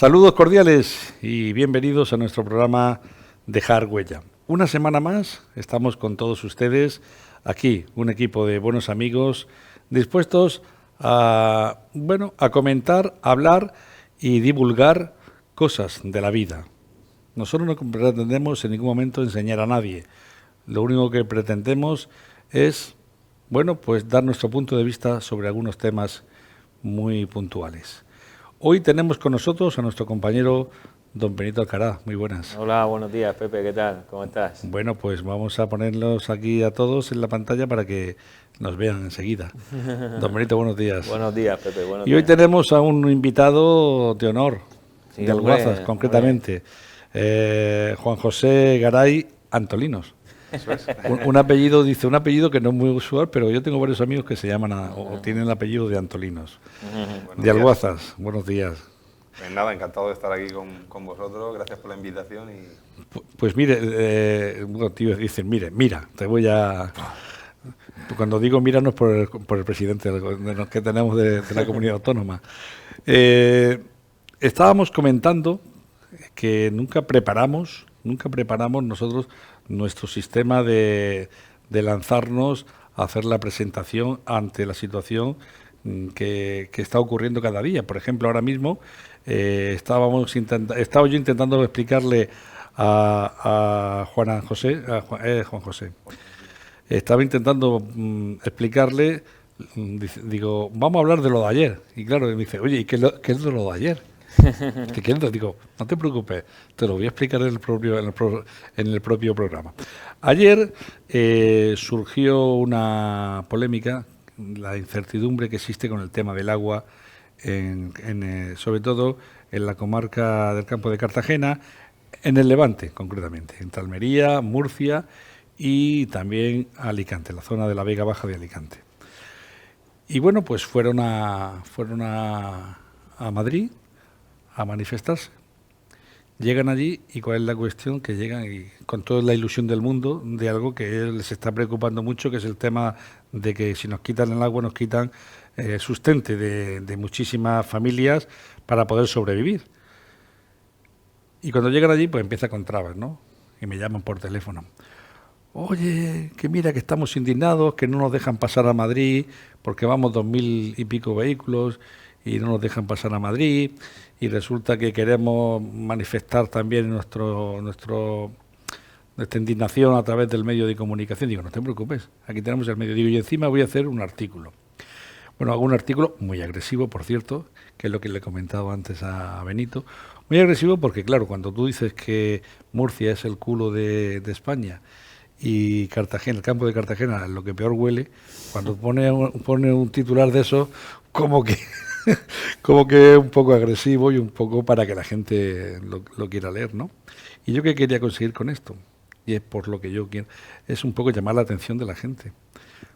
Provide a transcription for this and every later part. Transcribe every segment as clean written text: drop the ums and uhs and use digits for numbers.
Saludos cordiales y bienvenidos a nuestro programa Dejar Huella. Una semana más estamos con todos ustedes aquí, un equipo de buenos amigos dispuestos a, a comentar, hablar y divulgar cosas de la vida. Nosotros no pretendemos en ningún momento enseñar a nadie. Lo único que pretendemos es, pues dar nuestro punto de vista sobre algunos temas muy puntuales. Hoy tenemos con nosotros a nuestro compañero don Benito Alcaraz. Muy buenas. Hola, buenos días, Pepe, ¿qué tal? ¿Cómo estás? Bueno, pues vamos a ponerlos aquí a todos en la pantalla para que nos vean enseguida. Don Benito, buenos días. Buenos días, Pepe, buenos días. Y hoy tenemos a un invitado de honor, sí, de Alguazas, concretamente, Juan José Garay Antolinos. Eso es. Un apellido que no es muy usual, pero yo tengo varios amigos que se llaman o tienen el apellido de Antolinos. De Alguazas, buenos días. Pues nada, encantado de estar aquí con vosotros, gracias por la invitación. Pues mire, tío, dicen, mira, te voy a... Cuando digo mira no es por el presidente que tenemos de la comunidad autónoma. Estábamos comentando que nunca preparamos nosotros nuestro sistema de lanzarnos a hacer la presentación ante la situación que está ocurriendo cada día. Por ejemplo, ahora mismo estaba yo intentando explicarle a Juan José. Estaba intentando explicarle, digo, vamos a hablar de lo de ayer. Y claro, me dice, oye, ¿y qué es de lo de ayer? Digo, no te preocupes, te lo voy a explicar en el propio programa. Ayer surgió una polémica, la incertidumbre que existe con el tema del agua, sobre todo en la comarca del Campo de Cartagena, en el Levante concretamente, entre Almería, Murcia y también Alicante, la zona de la Vega Baja de Alicante. Y bueno, pues fueron a Madrid a manifestarse. Llegan allí y ¿cuál es la cuestión? Que llegan y con toda la ilusión del mundo de algo que les está preocupando mucho, que es el tema de que si nos quitan el agua nos quitan el sustento de muchísimas familias para poder sobrevivir. Y cuando llegan allí pues empieza con trabas, ¿no? Y me llaman por teléfono. Oye, que mira que estamos indignados, que no nos dejan pasar a Madrid porque vamos 2000 y pico vehículos y no nos dejan pasar a Madrid y resulta que queremos manifestar también nuestra indignación a través del medio de comunicación. Digo, no te preocupes, aquí tenemos el medio. Digo, y encima voy a hacer un artículo. Bueno, hago un artículo muy agresivo, por cierto, que es lo que le he comentado antes a Benito. Muy agresivo porque, claro, cuando tú dices que Murcia es el culo de España y Cartagena, el campo de Cartagena es lo que peor huele, cuando pone un titular de eso, como que un poco agresivo y un poco para que la gente lo quiera leer, ¿no? Y yo qué quería conseguir con esto, y es por lo que yo quiero, es un poco llamar la atención de la gente,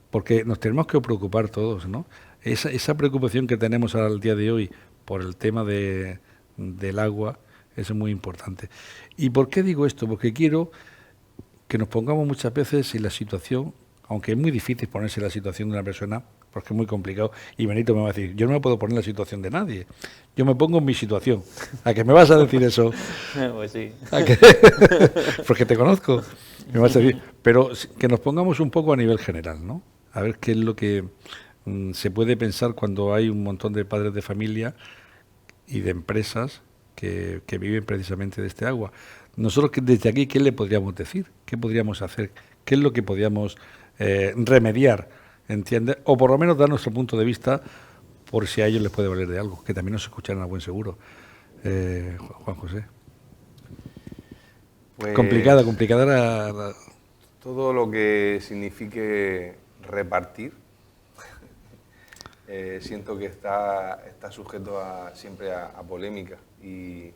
porque nos tenemos que preocupar todos, ¿no? Esa preocupación que tenemos al día de hoy por el tema del agua es muy importante. ¿Y por qué digo esto? Porque quiero que nos pongamos muchas veces en la situación, aunque es muy difícil ponerse en la situación de una persona, porque es muy complicado, y Benito me va a decir, yo no me puedo poner en la situación de nadie, yo me pongo en mi situación. ¿A qué me vas a decir eso? Pues sí. Porque te conozco. Me vas a decir, pero que nos pongamos un poco a nivel general, ¿no? A ver qué es lo que se puede pensar cuando hay un montón de padres de familia y de empresas que viven precisamente de este agua. Nosotros desde aquí, ¿qué le podríamos decir? ¿Qué podríamos hacer? ¿Qué es lo que podríamos remediar? ¿Entiendes? O por lo menos dar nuestro punto de vista por si a ellos les puede valer de algo, que también nos escucharán a buen seguro. Juan José. Pues complicada todo lo que signifique repartir, siento que está sujeto siempre a polémica y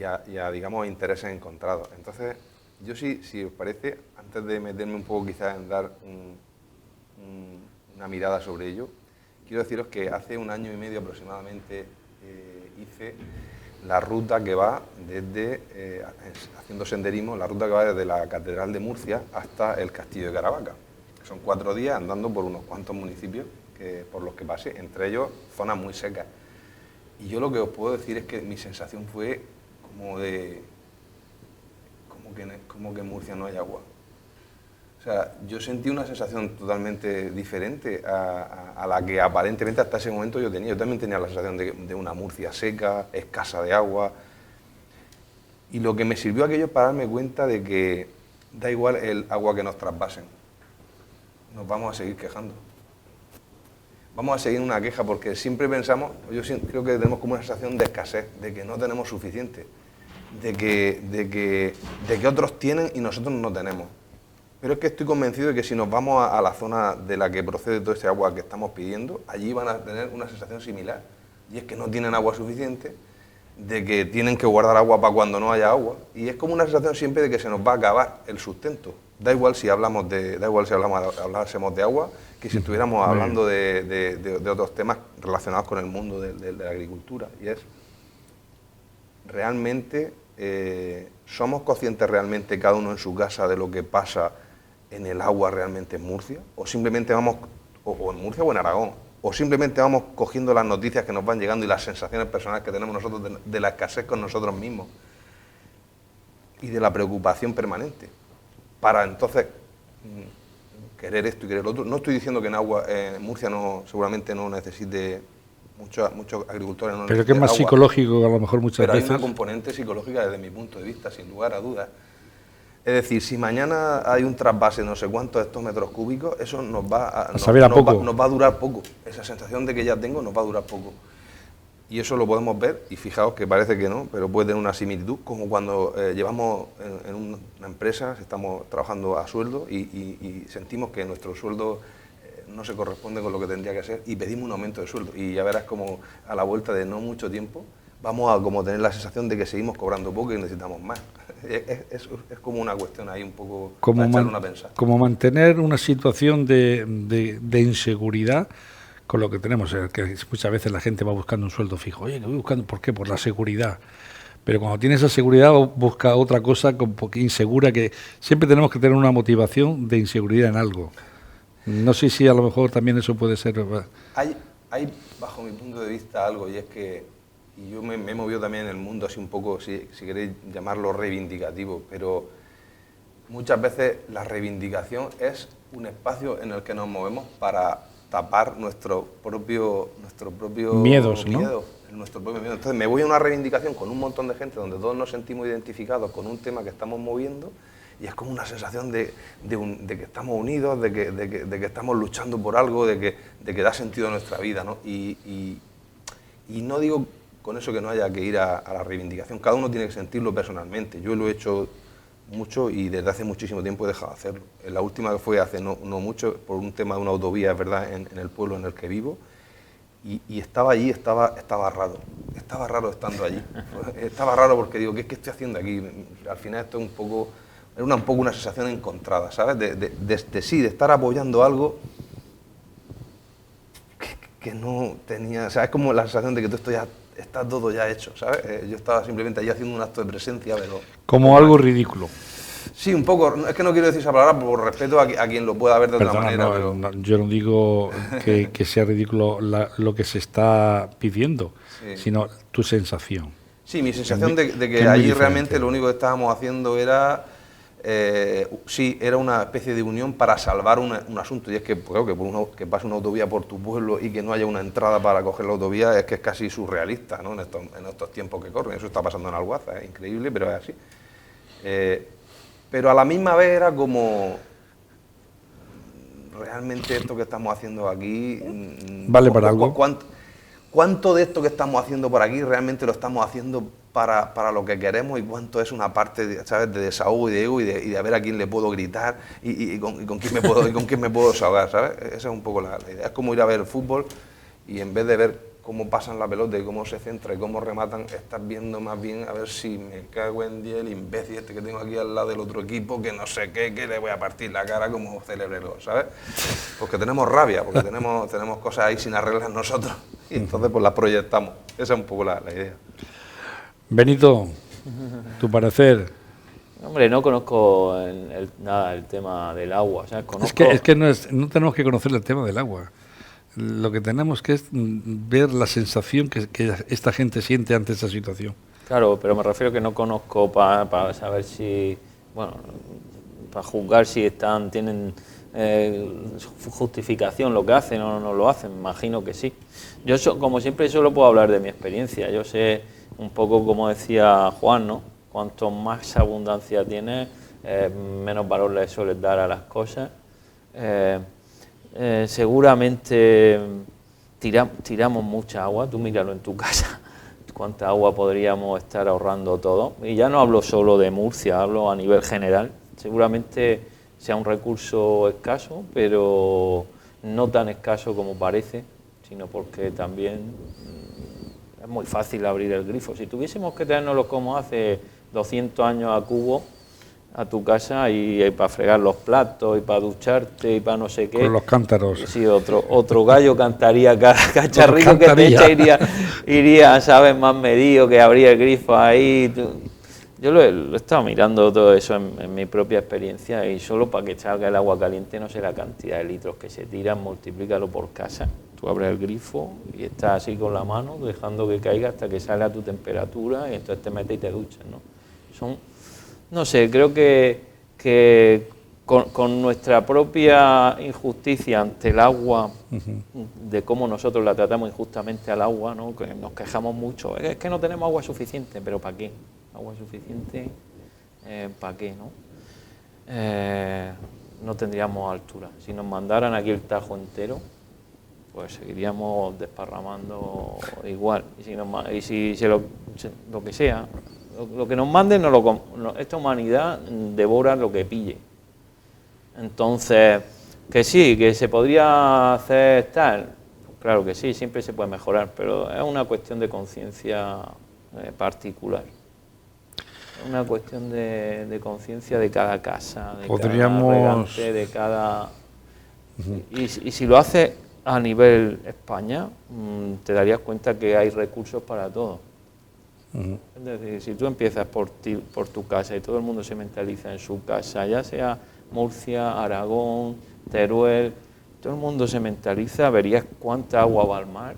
a digamos, intereses encontrados. Entonces, yo sí, si os parece, antes de meterme un poco quizás en dar una mirada sobre ello, quiero deciros que hace 1 año y medio aproximadamente hice la ruta que va desde, haciendo senderismo, la ruta que va desde la Catedral de Murcia hasta el Castillo de Caravaca. Son 4 días andando por unos cuantos municipios por los que pasé, entre ellos zonas muy secas. Y yo lo que os puedo decir es que mi sensación fue como que en Murcia no hay agua. O sea, yo sentí una sensación totalmente diferente a la que aparentemente hasta ese momento yo tenía. Yo también tenía la sensación de una Murcia seca, escasa de agua. Y lo que me sirvió aquello es para darme cuenta de que da igual el agua que nos trasvasen. Nos vamos a seguir quejando. Vamos a seguir una queja porque siempre pensamos, creo que tenemos como una sensación de escasez, de que no tenemos suficiente, de que otros tienen y nosotros no tenemos. Pero es que estoy convencido de que si nos vamos a la zona de la que procede todo ese agua que estamos pidiendo, allí van a tener una sensación similar. Y es que no tienen agua suficiente, de que tienen que guardar agua para cuando no haya agua. Y es como una sensación siempre de que se nos va a acabar el sustento. Da igual si hablásemos de agua, que si estuviéramos hablando de otros temas relacionados con el mundo de la agricultura. Y es, realmente, ¿somos conscientes realmente cada uno en su casa de lo que pasa en el agua realmente en Murcia? ¿O simplemente vamos, o en Murcia o en Aragón, o simplemente vamos cogiendo las noticias que nos van llegando y las sensaciones personales que tenemos nosotros de la escasez con nosotros mismos y de la preocupación permanente para entonces querer esto y querer lo otro? No estoy diciendo que en Murcia seguramente no necesite, muchos agricultores no necesitan. Pero que es más agua, psicológico a lo mejor muchas pero veces. hay una componente psicológica desde mi punto de vista, sin lugar a dudas. Es decir, si mañana hay un trasvase de no sé cuántos hectómetros cúbicos, eso nos va a durar poco. Esa sensación de que ya tengo nos va a durar poco. Y eso lo podemos ver, y fijaos que parece que no, pero puede tener una similitud, como cuando llevamos en una empresa, estamos trabajando a sueldo y sentimos que nuestro sueldo no se corresponde con lo que tendría que ser y pedimos un aumento de sueldo. Y ya verás como a la vuelta de no mucho tiempo vamos a como tener la sensación de que seguimos cobrando poco y necesitamos más. Es como una cuestión ahí un poco para echarle una pensada. Como mantener una situación de inseguridad con lo que tenemos, que muchas veces la gente va buscando un sueldo fijo. Oye, que voy buscando, ¿por qué? Por la seguridad. Pero cuando tiene esa seguridad busca otra cosa insegura, que siempre tenemos que tener una motivación de inseguridad en algo. No sé si a lo mejor también eso puede ser. Hay bajo mi punto de vista algo, y es que y yo me he movido también en el mundo así un poco, si queréis llamarlo reivindicativo, pero muchas veces la reivindicación es un espacio en el que nos movemos para tapar nuestro propio miedos, miedo, ¿no? Nuestro propio miedo. Entonces me voy a una reivindicación con un montón de gente donde todos nos sentimos identificados con un tema que estamos moviendo y es como una sensación de que estamos unidos, de que estamos luchando por algo, de que da sentido a nuestra vida, ¿no? Y no digo con eso que no haya que ir a la reivindicación, cada uno tiene que sentirlo personalmente. Yo lo he hecho mucho y desde hace muchísimo tiempo he dejado de hacerlo. La última que fue hace no mucho, por un tema de una autovía, es verdad, en el pueblo en el que vivo, y estaba allí, estaba raro estando allí. Estaba raro porque digo, ¿qué estoy haciendo aquí? Al final esto es era un poco una sensación encontrada, ¿sabes? De estar apoyando algo que no tenía, o sea, es como la sensación de que está todo ya hecho, ¿sabes? Yo estaba simplemente allí haciendo un acto de presencia, pero... Como algo ridículo. Sí, un poco, es que no quiero decir esa palabra por respeto a quien lo pueda ver de otra manera, pero... yo no digo que sea ridículo lo que se está pidiendo, sí, sino tu sensación. Sí, mi sensación de que allí realmente lo único que estábamos haciendo era... era una especie de unión para salvar un asunto, y es que, claro, que pase una autovía por tu pueblo y que no haya una entrada para coger la autovía es que es casi surrealista, ¿no? En estos tiempos que corren. Eso está pasando en Alguaza, es increíble, pero es así. Pero a la misma vez era como, realmente esto que estamos haciendo aquí... ¿Vale para algo? ¿Cuánto de esto que estamos haciendo por aquí realmente lo estamos haciendo para lo que queremos y cuánto es una parte, ¿sabes?, de desahogo y de ego y de a ver a quién le puedo gritar y con quién me puedo desahogar, ¿sabes? Esa es un poco la idea. Es como ir a ver fútbol y en vez de ver cómo pasan la pelota y cómo se centra y cómo rematan, estás viendo más bien a ver si me cago en Dios el imbécil este que tengo aquí al lado del otro equipo, que no sé qué, que le voy a partir la cara como celebrero, ¿sabes? Porque tenemos rabia, porque tenemos cosas ahí sin arreglar nosotros y entonces pues las proyectamos. Esa es un poco la idea. Benito, tu parecer. Hombre, no conozco nada del tema del agua. O sea, Es que no tenemos que conocer el tema del agua. lo que tenemos que es ver la sensación que esta gente siente ante esa situación. Claro, pero me refiero que no conozco para saber si, bueno, para juzgar si tienen justificación lo que hacen o no lo hacen, imagino que sí. Yo, como siempre, solo puedo hablar de mi experiencia. Yo sé un poco, como decía Juan, ¿no? Cuanto más abundancia tienes, menos valor le sueles dar a las cosas. Seguramente tiramos mucha agua, tú míralo en tu casa, cuánta agua podríamos estar ahorrando todo. Y ya no hablo solo de Murcia, hablo a nivel general. Seguramente sea un recurso escaso, pero no tan escaso como parece, sino porque también es muy fácil abrir el grifo. Si tuviésemos que tenernoslo como hace 200 años a cubo, a tu casa y para fregar los platos y para ducharte y para no sé qué. Con los cántaros. Sí, otro gallo cantaría, cada cacharrito que te echa iría, ¿sabes? Más medido, que abría el grifo ahí. Yo lo he estado mirando todo eso en mi propia experiencia y solo para que salga el agua caliente no sé la cantidad de litros que se tiran, multiplícalo por casa. Tú abres el grifo y estás así con la mano dejando que caiga hasta que salga a tu temperatura y entonces te metes y te duchas, ¿no? No sé, creo que con nuestra propia injusticia ante el agua, de cómo nosotros la tratamos injustamente al agua, ¿no? Que nos quejamos mucho, es que no tenemos agua suficiente, pero ¿para qué? Agua suficiente, ¿para qué? No tendríamos altura. Si nos mandaran aquí el Tajo entero, pues seguiríamos desparramando igual. Y si lo que sea, lo que nos manden, esta humanidad devora lo que pille. Entonces, que sí, que se podría hacer tal, pues claro que sí, siempre se puede mejorar, pero es una cuestión de conciencia particular. Es una cuestión de conciencia de cada casa, de cada regante, de cada... Y si lo haces a nivel España, te darías cuenta que hay recursos para todo. Es decir, si tú empiezas por tu casa y todo el mundo se mentaliza en su casa, ya sea Murcia, Aragón, Teruel, todo el mundo se mentaliza, verías cuánta agua va al mar,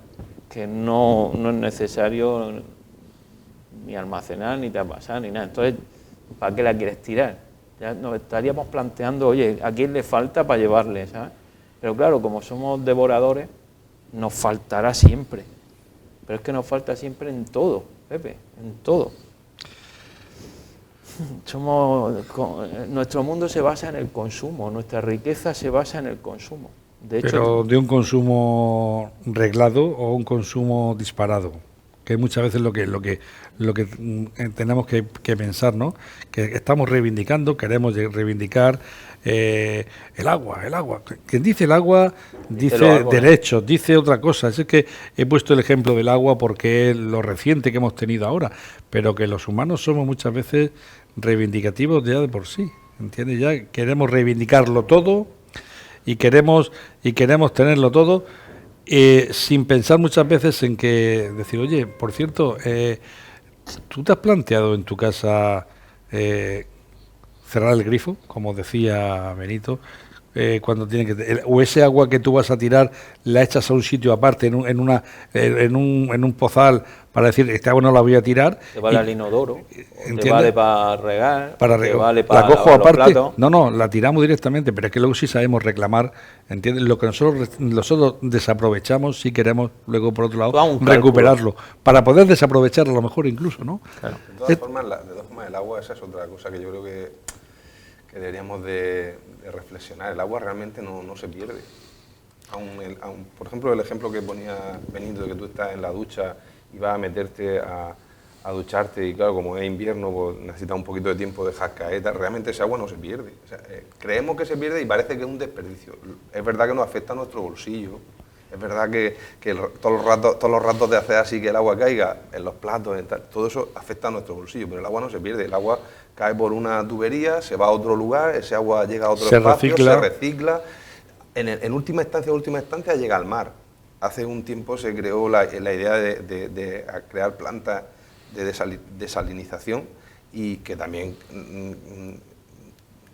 que no es necesario ni almacenar, ni trasvasar, ni nada. Entonces, ¿para qué la quieres tirar? Ya nos estaríamos planteando, oye, ¿a quién le falta para llevarle? ¿Sabes? Pero claro, como somos devoradores, nos faltará siempre. Pero es que nos falta siempre en todo, Pepe, en todo. Nuestro mundo se basa en el consumo, nuestra riqueza se basa en el consumo. De hecho, pero de un consumo reglado o un consumo disparado, que es muchas veces lo que tenemos que pensar, ¿no? Que estamos reivindicando, queremos reivindicar el agua. Quien dice el agua dice derechos, dice otra cosa. Es que he puesto el ejemplo del agua porque es lo reciente que hemos tenido ahora, pero que los humanos somos muchas veces reivindicativos ya de por sí, ¿entiendes? Ya queremos reivindicarlo todo y queremos tenerlo todo, sin pensar muchas veces en que decir, oye, por cierto, ¿tú te has planteado en tu casa cerrar el grifo, como decía Benito, cuando tiene que, o ese agua que tú vas a tirar la echas a un sitio aparte en un pozal para decir, esta agua no la voy a tirar, te vale al inodoro, te vale para regar, te vale la para cojo lavar los aparte, platos. no, la tiramos directamente, pero es que luego sí sabemos reclamar, ¿entiendes? Lo que nosotros desaprovechamos, si queremos luego por otro lado recuperarlo, para poder desaprovecharlo a lo mejor incluso, ¿no? Claro. De todas formas el agua, esa es otra cosa que yo creo que deberíamos de reflexionar. El agua realmente no se pierde. Por ejemplo, el ejemplo que ponía Benito, de que tú estás en la ducha y vas a meterte a ducharte y claro, como es invierno, pues necesitas un poquito de tiempo de jascaeta. Realmente ese agua no se pierde. O sea, creemos que se pierde y parece que es un desperdicio. Es verdad que nos afecta a nuestro bolsillo. Es verdad que todos los ratos de hacer así que el agua caiga en los platos, todo eso afecta a nuestro bolsillo, pero el agua no se pierde. El agua cae por una tubería, se va a otro lugar, ese agua llega a otro espacio, se recicla. En última instancia llega al mar. Hace un tiempo se creó la idea de crear plantas de desalinización y que también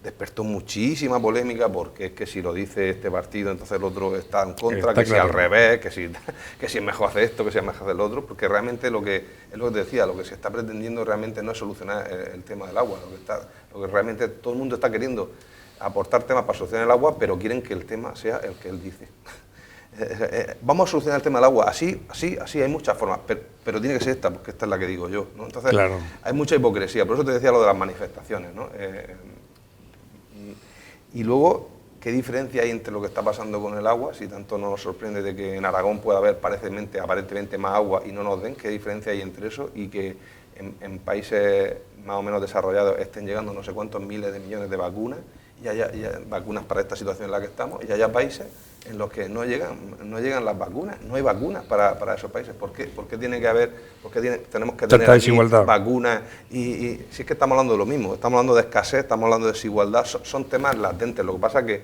despertó muchísima polémica porque es que si lo dice este partido, entonces el otro está en contra, Está que claro. si al revés, que si es mejor hacer esto, que si es mejor hacer lo otro, porque realmente es lo que te decía, lo que se está pretendiendo realmente no es solucionar el tema del agua, lo que realmente todo el mundo está queriendo aportar temas para solucionar el agua, pero quieren que el tema sea el que él dice. Vamos a solucionar el tema del agua, así, hay muchas formas, pero tiene que ser esta, porque esta es la que digo yo, ¿no? Entonces, Claro. hay mucha hipocresía, por eso te decía lo de las manifestaciones, ¿no? Y luego, ¿qué diferencia hay entre lo que está pasando con el agua? Si tanto nos sorprende de que en Aragón pueda haber aparentemente más agua y no nos den, ¿qué diferencia hay entre eso y que en países más o menos desarrollados estén llegando no sé cuántos miles de millones de vacunas y haya vacunas para esta situación en la que estamos y haya países en los que no llegan las vacunas, no hay vacunas para esos países? ¿Por qué tiene que haber, tenemos que tener Tanta aquí desigualdad. vacunas? Y si es que estamos hablando de lo mismo, estamos hablando de escasez, estamos hablando de desigualdad, son temas latentes. Lo que pasa es que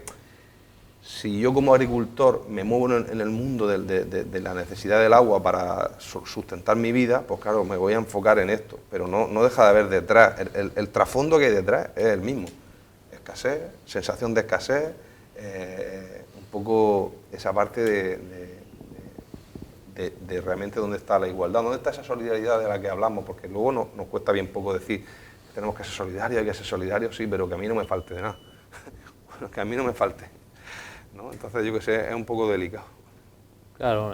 si yo como agricultor me muevo en el mundo de la necesidad del agua para sustentar mi vida, pues claro, me voy a enfocar en esto, pero no deja de haber detrás, el trasfondo que hay detrás es el mismo. Escasez, sensación de escasez, un poco esa parte de realmente dónde está la igualdad, dónde está esa solidaridad de la que hablamos, porque luego nos cuesta bien poco decir que tenemos que ser solidarios, hay que ser solidarios, sí, pero que a mí no me falte de nada. Bueno, que a mí no me falte, ¿no? Entonces yo que sé, es un poco delicado. Claro,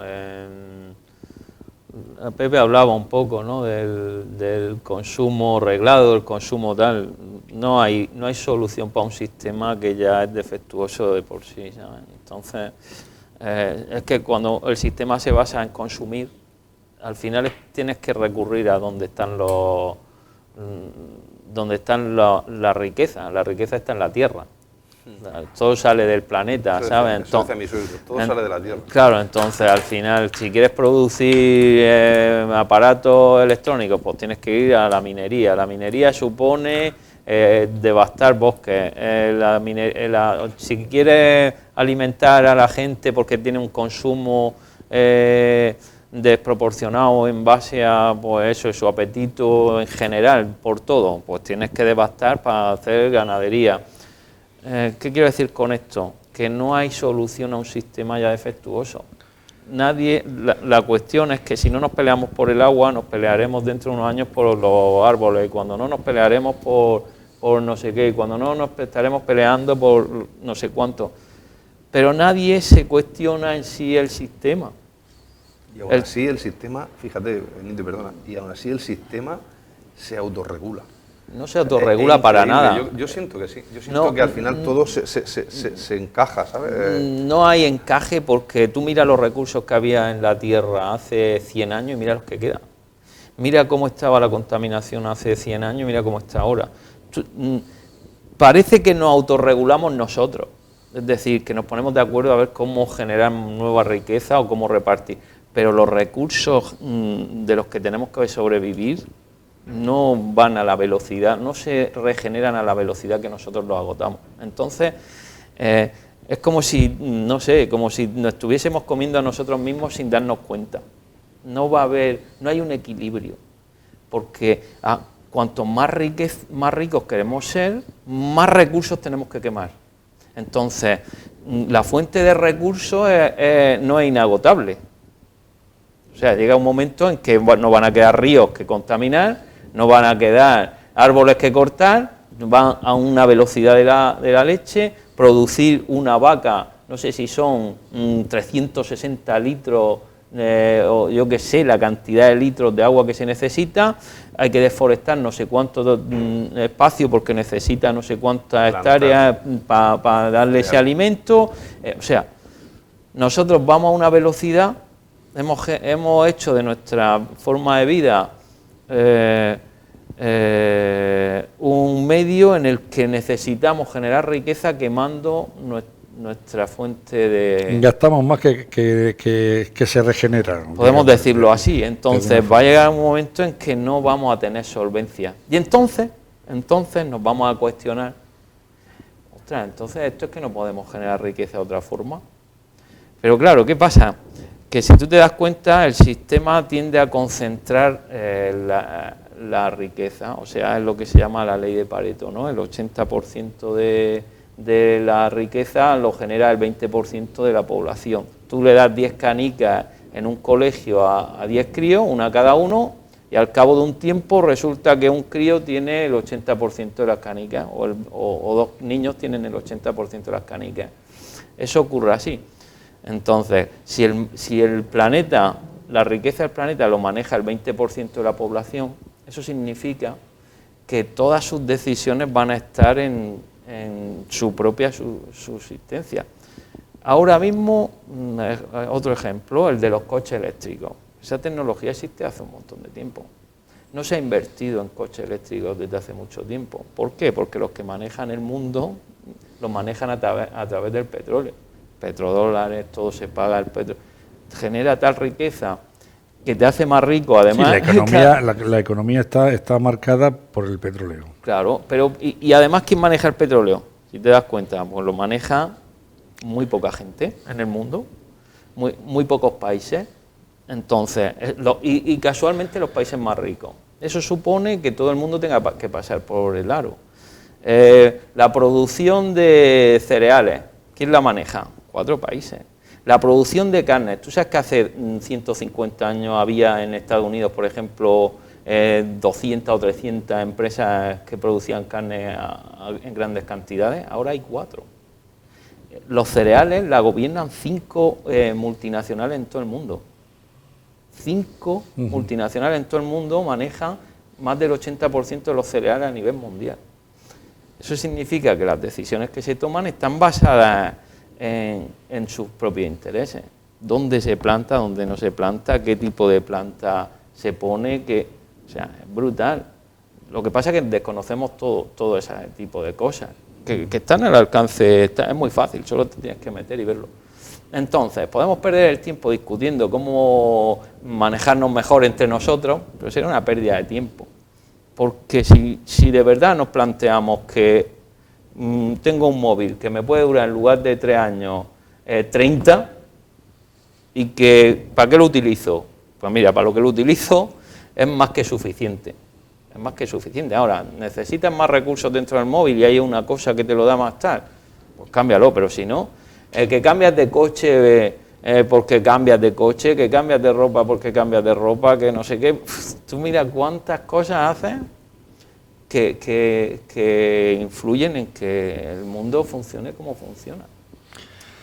Pepe hablaba un poco, ¿no?, del consumo reglado, el consumo tal. No hay solución para un sistema que ya es defectuoso de por sí, ¿sabes? Entonces, es que cuando el sistema se basa en consumir, al final tienes que recurrir a donde están la riqueza. La riqueza está en la tierra. Todo sale del planeta, ¿sabes? Eso decía mi suegro, todo sale de la tierra. Claro, entonces al final, si quieres producir aparatos electrónicos, pues tienes que ir a la minería. La minería supone devastar bosques. Si quieres alimentar a la gente porque tiene un consumo desproporcionado en base a, pues eso, su apetito en general por todo, pues tienes que devastar para hacer ganadería. ¿Qué quiero decir con esto? Que no hay solución a un sistema ya defectuoso. La cuestión es que si no nos peleamos por el agua, nos pelearemos dentro de unos años por los árboles, y cuando no nos pelearemos por no sé qué, y cuando no nos estaremos peleando por no sé cuánto. Pero nadie se cuestiona en sí el sistema. Y aún así el sistema, fíjate, Benito, perdona, y aún así el sistema se autorregula. No se autorregula para nada. Yo siento que sí, yo siento que al final todo se encaja, ¿sabes? No hay encaje porque tú mira los recursos que había en la Tierra hace 100 años y mira los que quedan. Mira cómo estaba la contaminación hace 100 años y mira cómo está ahora. Parece que nos autorregulamos nosotros, es decir, que nos ponemos de acuerdo a ver cómo generar nueva riqueza o cómo repartir, pero los recursos de los que tenemos que sobrevivir no van a la velocidad, no se regeneran a la velocidad que nosotros los agotamos. Entonces, es como si, no sé, como si nos estuviésemos comiendo a nosotros mismos sin darnos cuenta. No hay un equilibrio, porque cuanto más ricos queremos ser, más recursos tenemos que quemar. Entonces, la fuente de recursos no es inagotable. O sea, llega un momento en que no van a quedar ríos que contaminar, no van a quedar árboles que cortar, van a una velocidad de la leche, producir una vaca, no sé si son 360 litros, o yo qué sé, la cantidad de litros de agua que se necesita, hay que deforestar no sé cuánto espacio porque necesita no sé cuántas hectáreas para darle ese alimento. O sea, nosotros vamos a una velocidad, hemos hecho de nuestra forma de vida un medio en el que necesitamos generar riqueza quemando nuestra fuente de... Gastamos más que se regenera. Podemos decirlo así. Entonces va a llegar un momento en que no vamos a tener solvencia. Y entonces nos vamos a cuestionar, ostras, entonces esto es que no podemos generar riqueza de otra forma. Pero claro, ¿qué pasa? Que si tú te das cuenta, el sistema tiende a concentrar la riqueza, o sea, es lo que se llama la ley de Pareto, ¿no? El 80% de la riqueza lo genera el 20% de la población. Tú le das 10 canicas en un colegio a 10 críos, una cada uno, y al cabo de un tiempo resulta que un crío tiene el 80% de las canicas, o dos niños tienen el 80% de las canicas. Eso ocurre así. Entonces, si el planeta, la riqueza del planeta lo maneja el 20% de la población, eso significa que todas sus decisiones van a estar en su propia subsistencia. Ahora mismo, otro ejemplo, el de los coches eléctricos. Esa tecnología existe hace un montón de tiempo. No se ha invertido en coches eléctricos desde hace mucho tiempo. ¿Por qué? Porque los que manejan el mundo los manejan a través del petróleo. Petrodólares, todo se paga el petróleo. Genera tal riqueza que te hace más rico, además. Sí, la economía está marcada por el petróleo. Claro, pero y además, ¿quién maneja el petróleo? Si te das cuenta, pues lo maneja muy poca gente en el mundo, muy pocos países. Entonces, y casualmente los países más ricos. Eso supone que todo el mundo tenga que pasar por el aro. La producción de cereales, ¿quién la maneja? 4 países. La producción de carne, ¿tú sabes que hace 150 años había en Estados Unidos, por ejemplo, 200 o 300 empresas que producían carne en grandes cantidades? Ahora hay 4. Los cereales la gobiernan 5 multinacionales en todo el mundo. 5 multinacionales en todo el mundo manejan más del 80% de los cereales a nivel mundial. Eso significa que las decisiones que se toman están basadas en sus propios intereses. ¿Dónde se planta, dónde no se planta, qué tipo de planta se pone? O sea, es brutal. Lo que pasa es que desconocemos todo ese tipo de cosas, que están al alcance, es muy fácil, solo te tienes que meter y verlo. Entonces, podemos perder el tiempo discutiendo cómo manejarnos mejor entre nosotros, pero sería una pérdida de tiempo. Porque si de verdad nos planteamos que tengo un móvil que me puede durar en lugar de 3 años 30, y que ¿para qué lo utilizo? Pues mira, para lo que lo utilizo es más que suficiente. Es más que suficiente. Ahora, ¿necesitas más recursos dentro del móvil y hay una cosa que te lo da más tal? Pues cámbialo, pero si no, que cambias de coche porque cambias de coche, que cambias de ropa porque cambias de ropa, que no sé qué. Tú mira cuántas cosas haces que influyen en que el mundo funcione como funciona.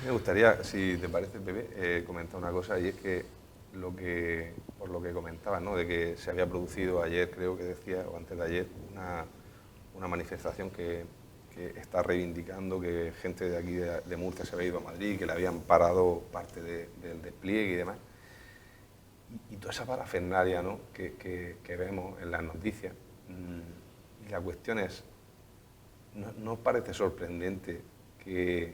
Me gustaría, si te parece, Pepe, comentar una cosa, y es que por lo que comentabas, ¿no?, de que se había producido ayer, creo que decía, o antes de ayer, una manifestación que está reivindicando que gente de aquí de Murcia se había ido a Madrid, que le habían parado parte del despliegue y demás. Y toda esa parafernalia, ¿no?, que vemos en las noticias. Y la cuestión es, ¿no os parece sorprendente que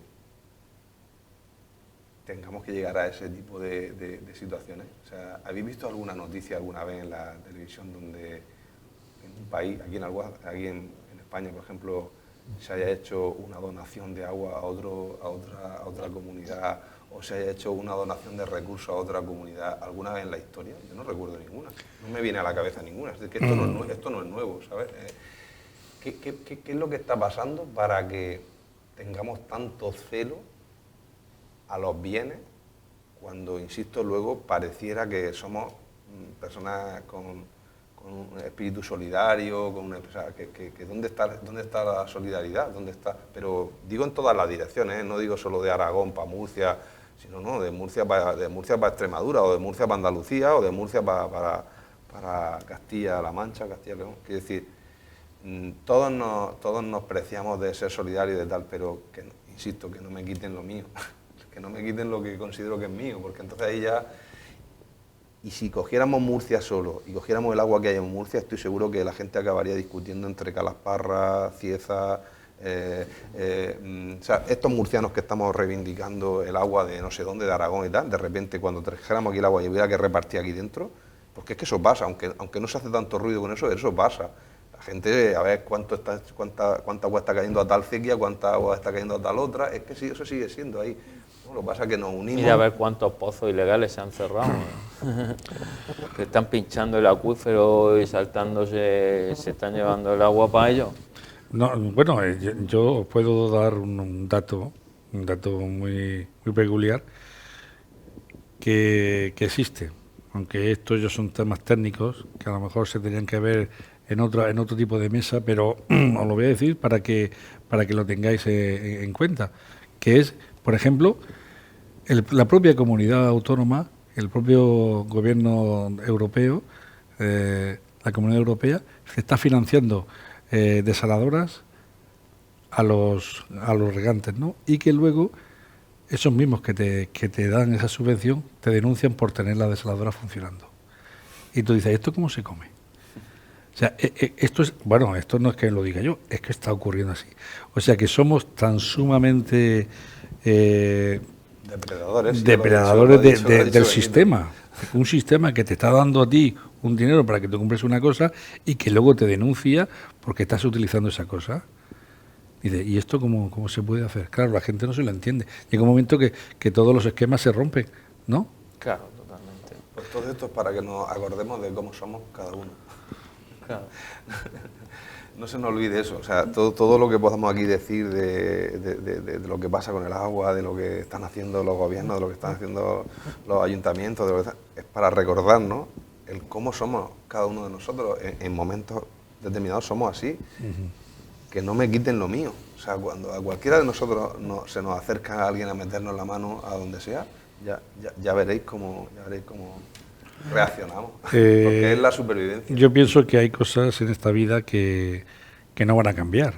tengamos que llegar a ese tipo de situaciones? O sea, ¿habéis visto alguna noticia alguna vez en la televisión donde en un país, aquí en España, por ejemplo, se haya hecho una donación de agua a otra comunidad, o se haya hecho una donación de recursos a otra comunidad alguna vez en la historia? Yo no recuerdo ninguna, no me viene a la cabeza ninguna. Es decir, que esto no es nuevo, ¿sabes? ¿Qué es lo que está pasando para que tengamos tanto celo a los bienes cuando, insisto, luego pareciera que somos personas con un espíritu solidario, con una empresa que ¿dónde está la solidaridad? ¿Dónde está? Pero digo en todas las direcciones, no digo solo de Aragón para Murcia, sino no, de Murcia para Extremadura, o de Murcia para Andalucía, o de Murcia para Castilla-La Mancha, Castilla-León. Quiero decir, todos nos preciamos de ser solidarios y de tal, pero que, insisto, que no me quiten lo mío, que no me quiten lo que considero que es mío, porque entonces ahí ya... Y si cogiéramos Murcia solo y cogiéramos el agua que hay en Murcia, estoy seguro que la gente acabaría discutiendo entre Calasparra, Cieza, o sea, estos murcianos que estamos reivindicando el agua de no sé dónde, de Aragón y tal, de repente cuando trajéramos aquí el agua y hubiera que repartir aquí dentro, porque es que eso pasa, aunque no se hace tanto ruido con eso pasa. La gente, a ver cuánta agua está cayendo a tal acequia, cuánta agua está cayendo a tal otra, es que sí, eso sigue siendo ahí. Lo que pasa es que nos unimos. Mira a ver cuántos pozos ilegales se han cerrado. Que están pinchando el acuífero y saltándose, se están llevando el agua para ellos. No, bueno, yo os puedo dar un dato muy, muy peculiar que existe, aunque estos ya son temas técnicos que a lo mejor se tendrían que ver en otro tipo de mesa, pero os lo voy a decir para que lo tengáis en cuenta, que es, por ejemplo, la propia comunidad autónoma, el propio gobierno europeo, la Comunidad Europea, se está financiando desaladoras a los regantes, ¿no? Y que luego esos mismos que te dan esa subvención te denuncian por tener la desaladora funcionando. Y tú dices, ¿esto cómo se come? O sea, esto es, bueno, esto no es que lo diga yo, es que está ocurriendo así. O sea, que somos tan sumamente Depredadores del sistema. Un sistema que te está dando a ti un dinero para que te compres una cosa y que luego te denuncia porque estás utilizando esa cosa. ¿Y esto cómo se puede hacer? Claro, la gente no se lo entiende. Llega un momento que todos los esquemas se rompen, ¿no? Claro, totalmente. Pues todo esto es para que nos acordemos de cómo somos cada uno. Claro. No se nos olvide eso, o sea, todo lo que podamos aquí decir de lo que pasa con el agua, de lo que están haciendo los gobiernos, de lo que están haciendo los ayuntamientos, es para recordarnos el cómo somos cada uno de nosotros. En momentos determinados somos así. Que no me quiten lo mío. O sea, cuando a cualquiera de nosotros se nos acerca a alguien a meternos la mano a donde sea, ya veréis cómo reaccionamos. Porque es la supervivencia. Yo pienso que hay cosas en esta vida que no van a cambiar.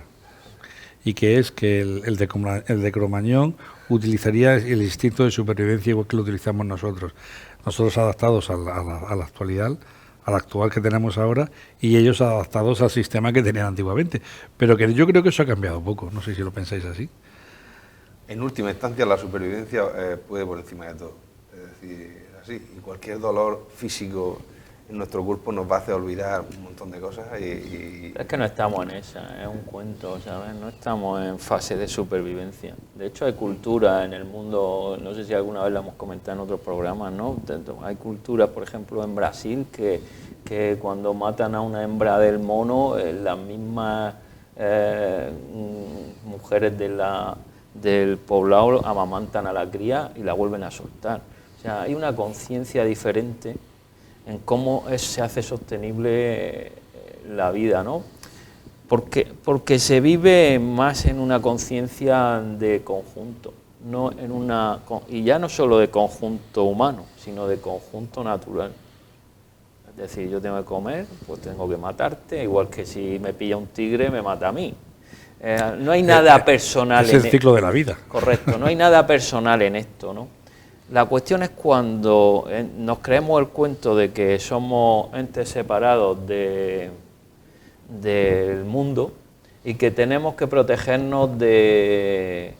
Y que es que el de Cromañón utilizaría el instinto de supervivencia igual que lo utilizamos nosotros. Nosotros adaptados a la actualidad, al actual que tenemos ahora, y ellos adaptados al sistema que tenían antiguamente. Pero que yo creo que eso ha cambiado poco, no sé si lo pensáis así. En última instancia, la supervivencia puede por encima de todo. Es decir, así, y cualquier dolor físico en nuestro cuerpo nos va a hacer olvidar un montón de cosas. Es que no estamos en esa, es un cuento, ¿sabes? No estamos en fase de supervivencia. De hecho, hay cultura en el mundo, no sé si alguna vez lo hemos comentado en otros programas, ¿no? Hay culturas, por ejemplo, en Brasil, que cuando matan a una hembra del mono, las mismas mujeres del poblado amamantan a la cría y la vuelven a soltar. O sea, hay una conciencia diferente en cómo se hace sostenible la vida, ¿no? Porque se vive más en una conciencia de conjunto, no y ya no solo de conjunto humano, sino de conjunto natural. Es decir, yo tengo que comer, pues tengo que matarte, igual que si me pilla un tigre me mata a mí. No hay nada personal. Es el ciclo de la vida. Correcto, no hay nada personal en esto, ¿no? La cuestión es cuando nos creemos el cuento de que somos entes separados del mundo y que tenemos que protegernos de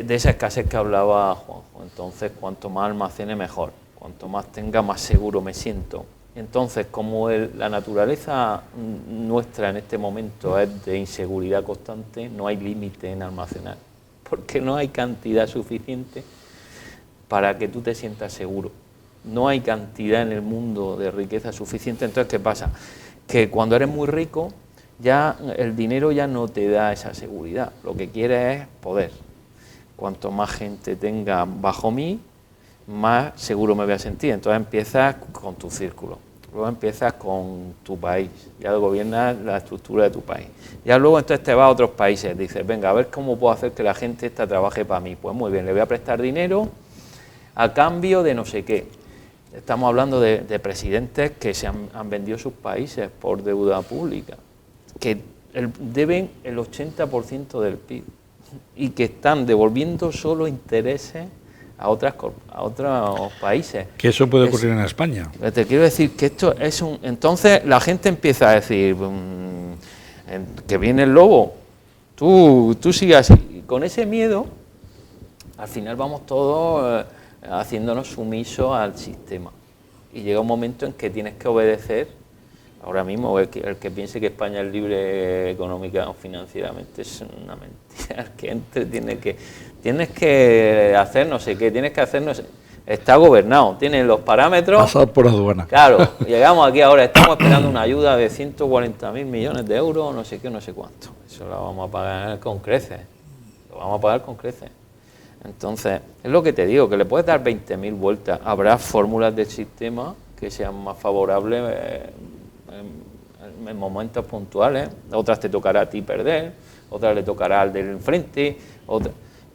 esa escasez que hablaba Juanjo. Entonces, cuanto más almacene, mejor. Cuanto más tenga, más seguro me siento. Entonces, como la naturaleza nuestra en este momento es de inseguridad constante, no hay límite en almacenar, porque no hay cantidad suficiente para que tú te sientas seguro. No hay cantidad en el mundo de riqueza suficiente. Entonces, ¿qué pasa? Que cuando eres muy rico, ya el dinero ya no te da esa seguridad. Lo que quieres es poder. Cuanto más gente tenga bajo mí, más seguro me voy a sentir. Entonces empiezas con tu círculo, luego empiezas con tu país, ya gobiernas la estructura de tu país. Ya luego entonces te vas a otros países, dices, venga, a ver cómo puedo hacer que la gente esta trabaje para mí. Pues muy bien, le voy a prestar dinero a cambio de no sé qué. Estamos hablando de presidentes que se han vendido sus países por deuda pública, que deben el 80% del PIB y que están devolviendo solo intereses a otros países. Que eso puede ocurrir en España. Te quiero decir que esto es un... Entonces la gente empieza a decir que viene el lobo, tú sigas así. Y con ese miedo, al final vamos todos haciéndonos sumisos al sistema. Y llega un momento en que tienes que obedecer Ahora mismo el que piense que España es libre económica o financieramente es una mentira. El que entre tienes que hacer no sé qué, tienes que hacer no sé. Está gobernado, tiene los parámetros. Pasar por aduana. Claro, llegamos aquí ahora, estamos esperando una ayuda de 140.000 millones de euros, no sé qué, no sé cuánto. Eso lo vamos a pagar con creces. Lo vamos a pagar con creces. Entonces, es lo que te digo, que le puedes dar 20.000 vueltas. Habrá fórmulas del sistema que sean más favorables en momentos puntuales. Otras te tocará a ti perder, otras le tocará al del enfrente,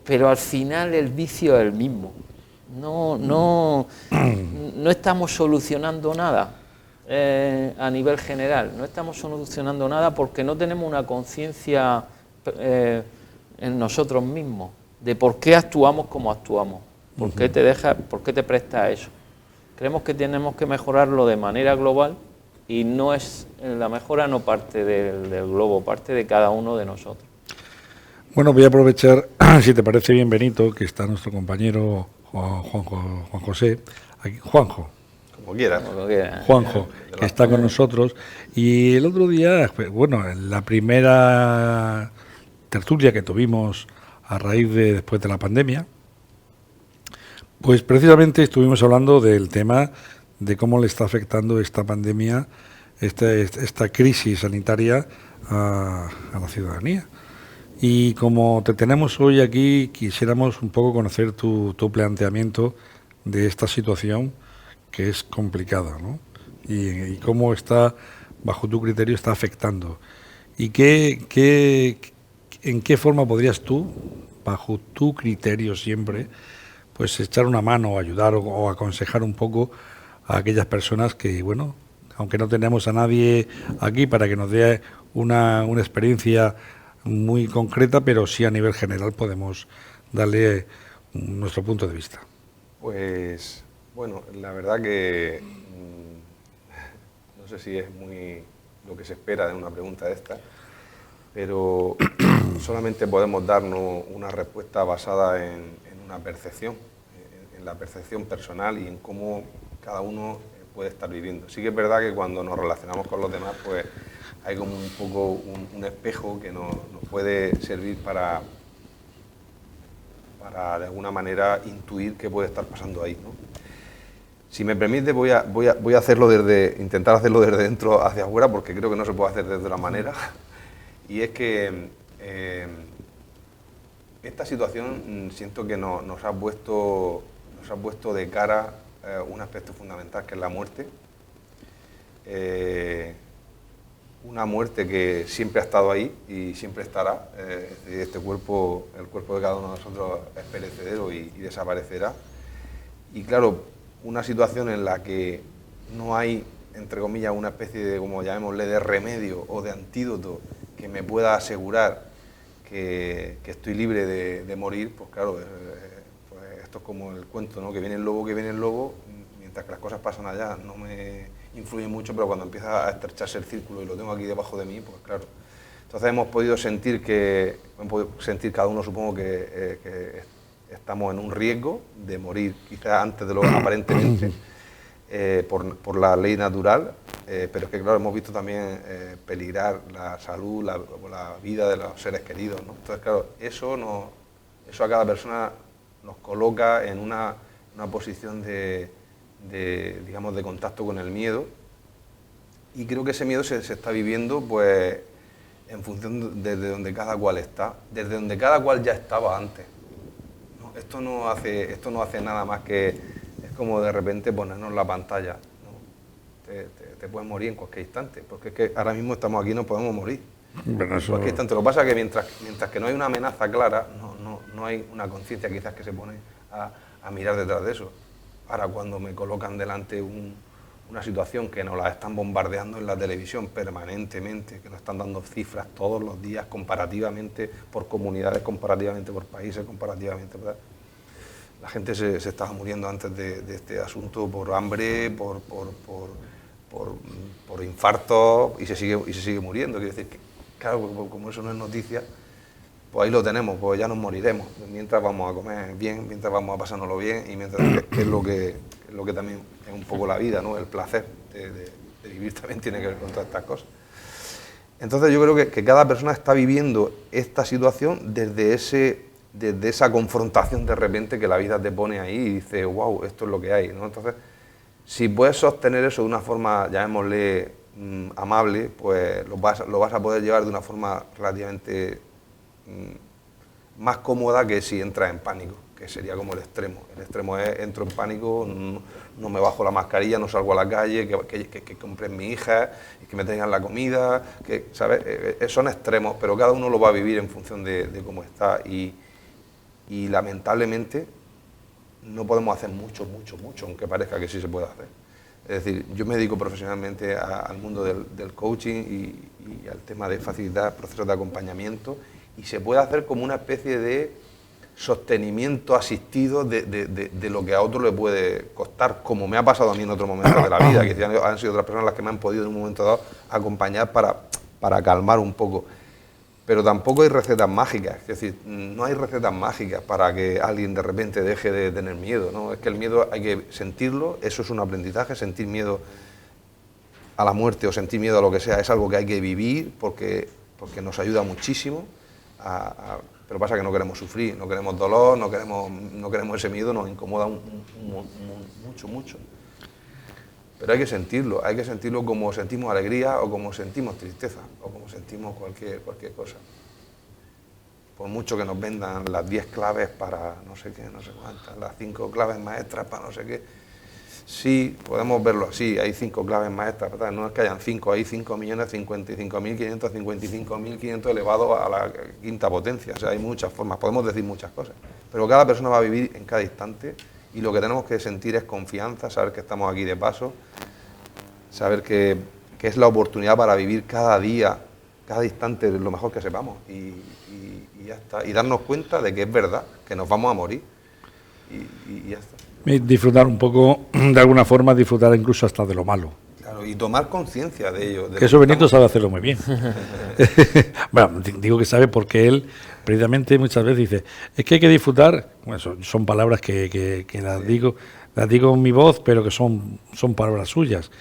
pero al final el vicio es el mismo. No estamos solucionando nada a nivel general, no estamos solucionando nada porque no tenemos una conciencia en nosotros mismos de por qué actuamos como actuamos, por qué te prestas a eso. Creemos que tenemos que mejorarlo de manera global y la mejora no parte del globo, parte de cada uno de nosotros. Bueno, voy a aprovechar, si te parece bien, Benito, que está nuestro compañero Juan José, aquí, Juanjo. Como quieras. Juanjo, que está con nosotros. Y el otro día, bueno, en la primera tertulia que tuvimos a raíz de después de la pandemia, pues precisamente estuvimos hablando del tema de cómo le está afectando esta pandemia, esta crisis sanitaria a la ciudadanía. Y como te tenemos hoy aquí, quisiéramos un poco conocer tu planteamiento de esta situación que es complicada, ¿no? Y cómo está, bajo tu criterio, está afectando. Y en qué forma podrías tú, bajo tu criterio siempre, pues echar una mano o ayudar o aconsejar un poco a aquellas personas que, bueno, aunque no tenemos a nadie aquí para que nos dé una experiencia muy concreta, pero sí a nivel general podemos darle nuestro punto de vista. Pues, bueno, la verdad que no sé si es muy lo que se espera de una pregunta de esta, pero solamente podemos darnos una respuesta basada en una percepción, en la percepción personal y en cómo cada uno puede estar viviendo. Sí que es verdad que cuando nos relacionamos con los demás, pues hay como un poco un espejo que nos puede servir para de alguna manera intuir qué puede estar pasando ahí, ¿no? Si me permite, voy a hacerlo intentar hacerlo desde dentro hacia afuera, porque creo que no se puede hacer de otra manera. Y es que esta situación siento que nos ha puesto de cara un aspecto fundamental, que es la muerte. Una muerte que siempre ha estado ahí y siempre estará. Este cuerpo, el cuerpo de cada uno de nosotros es perecedero y desaparecerá. Y claro, una situación en la que no hay, entre comillas, una especie de, como llamémosle, de remedio o de antídoto que me pueda asegurar que estoy libre de morir, pues claro, pues esto es como el cuento, ¿no? Que viene el lobo, mientras que las cosas pasan allá, no me influye mucho, pero cuando empieza a estrecharse el círculo y lo tengo aquí debajo de mí, pues claro. Entonces hemos podido sentir cada uno, supongo, que estamos en un riesgo de morir, quizás antes de lo aparentemente, por la ley natural, pero es que claro, hemos visto también peligrar la salud, la vida de los seres queridos, ¿no? Entonces claro, eso a cada persona nos coloca en una posición digamos, de contacto con el miedo, y creo que ese miedo se está viviendo pues en función desde donde cada cual está, desde donde cada cual ya estaba antes, ¿no? Esto no hace nada más que, es como de repente ponernos la pantalla, ¿no? Te puedes morir en cualquier instante, porque es que ahora mismo estamos aquí y no podemos morir. Bueno, eso... En cualquier instante. Lo que pasa es que mientras que no hay una amenaza clara, no hay una conciencia quizás que se pone a mirar detrás de eso. Ahora, cuando me colocan delante una situación que nos la están bombardeando en la televisión permanentemente, que nos están dando cifras todos los días comparativamente por comunidades, comparativamente por países, comparativamente, ¿verdad? La gente se estaba muriendo antes de este asunto por hambre, por infartos, y se sigue muriendo. Quiere decir que, claro, como eso no es noticia, pues ahí lo tenemos, pues ya nos moriremos, mientras vamos a comer bien, mientras vamos a pasárnoslo bien, y mientras que es lo que también es un poco la vida, ¿no? El placer de de vivir también tiene que ver con todas estas cosas. Entonces yo creo que cada persona está viviendo esta situación desde esa confrontación de repente que la vida te pone ahí y dice, wow, esto es lo que hay, ¿no? Entonces, si puedes sostener eso de una forma, llamémosle, amable, pues lo vas a poder llevar de una forma relativamente más cómoda que si entras en pánico, que sería como el extremo. El extremo es, entro en pánico, no me bajo la mascarilla, no salgo a la calle, que compren mi hija, que me traigan la comida, que, ¿sabes? Son extremos, pero cada uno lo va a vivir en función de cómo está y lamentablemente no podemos hacer mucho, aunque parezca que sí se puede hacer. Es decir, yo me dedico profesionalmente al mundo del coaching y al tema de facilitar procesos de acompañamiento y se puede hacer como una especie de sostenimiento asistido de lo que a otro le puede costar, como me ha pasado a mí en otros momentos de la vida, que han sido otras personas las que me han podido en un momento dado acompañar para calmar un poco. Pero tampoco hay recetas mágicas, es decir, no hay recetas mágicas para que alguien de repente deje de tener miedo, ¿no? Es que el miedo hay que sentirlo, eso es un aprendizaje, sentir miedo a la muerte o sentir miedo a lo que sea, es algo que hay que vivir porque nos ayuda muchísimo, pero pasa que no queremos sufrir, no queremos dolor, no queremos ese miedo, nos incomoda mucho. Pero hay que sentirlo como sentimos alegría o como sentimos tristeza o como sentimos cualquier cosa. Por mucho que nos vendan las 10 claves para no sé qué, no sé cuántas, las 5 claves maestras para no sé qué, sí, podemos verlo así, hay 5 claves maestras, ¿verdad? No es que hayan 5, hay 5.055.555.500 elevado a la quinta potencia, o sea, hay muchas formas, podemos decir muchas cosas, pero cada persona va a vivir en cada instante. Y lo que tenemos que sentir es confianza, saber que estamos aquí de paso, saber que es la oportunidad para vivir cada día, cada instante lo mejor que sepamos y ya está. Y darnos cuenta de que es verdad, que nos vamos a morir y ya está. Disfrutar un poco, de alguna forma, disfrutar incluso hasta de lo malo. Claro, y tomar conciencia de ello. Que eso Benito sabe hacerlo muy bien. Bueno, digo que sabe porque él, precisamente, muchas veces dice, es que hay que disfrutar, bueno, son palabras que las digo en mi voz, pero que son palabras suyas,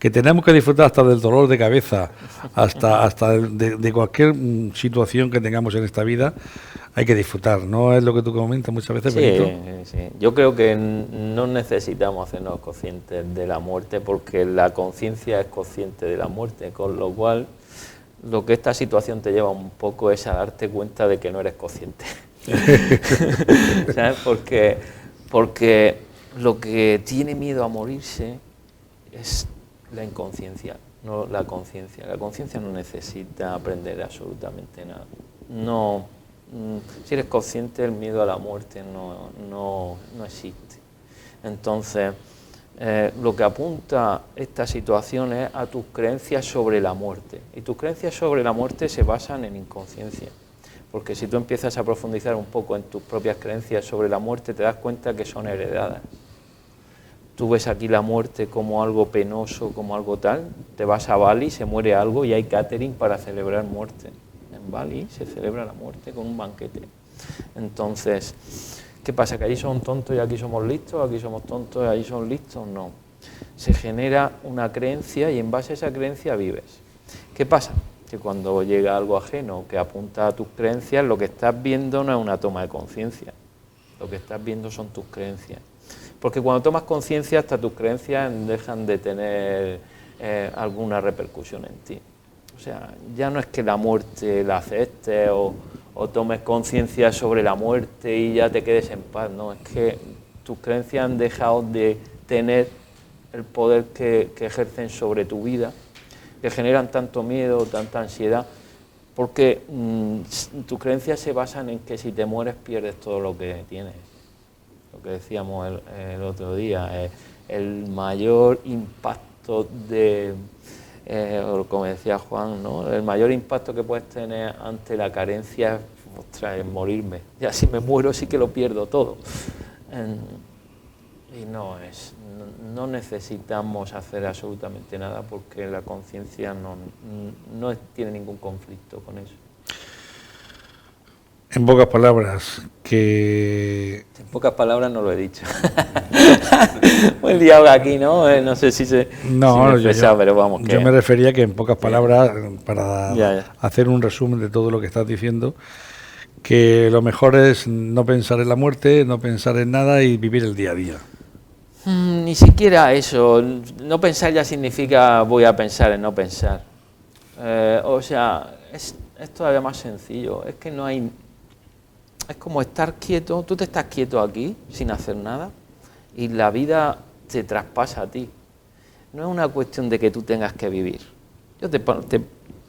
que tenemos que disfrutar hasta del dolor de cabeza, hasta de cualquier situación que tengamos en esta vida, hay que disfrutar, ¿no? Es lo que tú comentas muchas veces, Benito. Sí. Yo creo que no necesitamos hacernos conscientes de la muerte porque la conciencia es consciente de la muerte, con lo cual lo que esta situación te lleva un poco es a darte cuenta de que no eres consciente. ¿Sabes? Porque lo que tiene miedo a morirse es la inconsciencia, no la conciencia. La conciencia no necesita aprender absolutamente nada. Si eres consciente, el miedo a la muerte no existe. Entonces, lo que apunta esta situación es a tus creencias sobre la muerte. Y tus creencias sobre la muerte se basan en inconsciencia. Porque si tú empiezas a profundizar un poco en tus propias creencias sobre la muerte, te das cuenta que son heredadas. Tú ves aquí la muerte como algo penoso, como algo tal, te vas a Bali, se muere algo y hay catering para celebrar muerte. En Bali se celebra la muerte con un banquete. Entonces, ¿qué pasa? ¿Que allí son tontos y aquí somos listos? ¿Aquí somos tontos y allí son listos? No. Se genera una creencia y en base a esa creencia vives. ¿Qué pasa? Que cuando llega algo ajeno que apunta a tus creencias, lo que estás viendo no es una toma de conciencia. Lo que estás viendo son tus creencias. Porque cuando tomas conciencia, hasta tus creencias dejan de tener alguna repercusión en ti. O sea, ya no es que la muerte la aceptes o tomes conciencia sobre la muerte y ya te quedes en paz, no, es que tus creencias han dejado de tener el poder que ejercen sobre tu vida, que generan tanto miedo, tanta ansiedad, porque tus creencias se basan en que si te mueres pierdes todo lo que tienes. Lo que decíamos el otro día, el mayor impacto como decía Juan, ¿no? El mayor impacto que puedes tener ante la carencia es, ostras, es morirme. Ya si me muero sí que lo pierdo todo. Y no necesitamos hacer absolutamente nada porque la conciencia no tiene ningún conflicto con eso. En pocas palabras, que... En pocas palabras no lo he dicho. El diálogo aquí, ¿no? No sé si se... No, si me he expresado, pero vamos. Yo me refería que en pocas palabras, para Ya. hacer un resumen de todo lo que estás diciendo, que lo mejor es no pensar en la muerte, no pensar en nada y vivir el día a día. Ni siquiera eso. No pensar ya significa voy a pensar en no pensar. O sea, es todavía más sencillo. Es que no hay... Es como estar quieto. Tú te estás quieto aquí, sin hacer nada, y la vida te traspasa a ti. No es una cuestión de que tú tengas que vivir. Yo te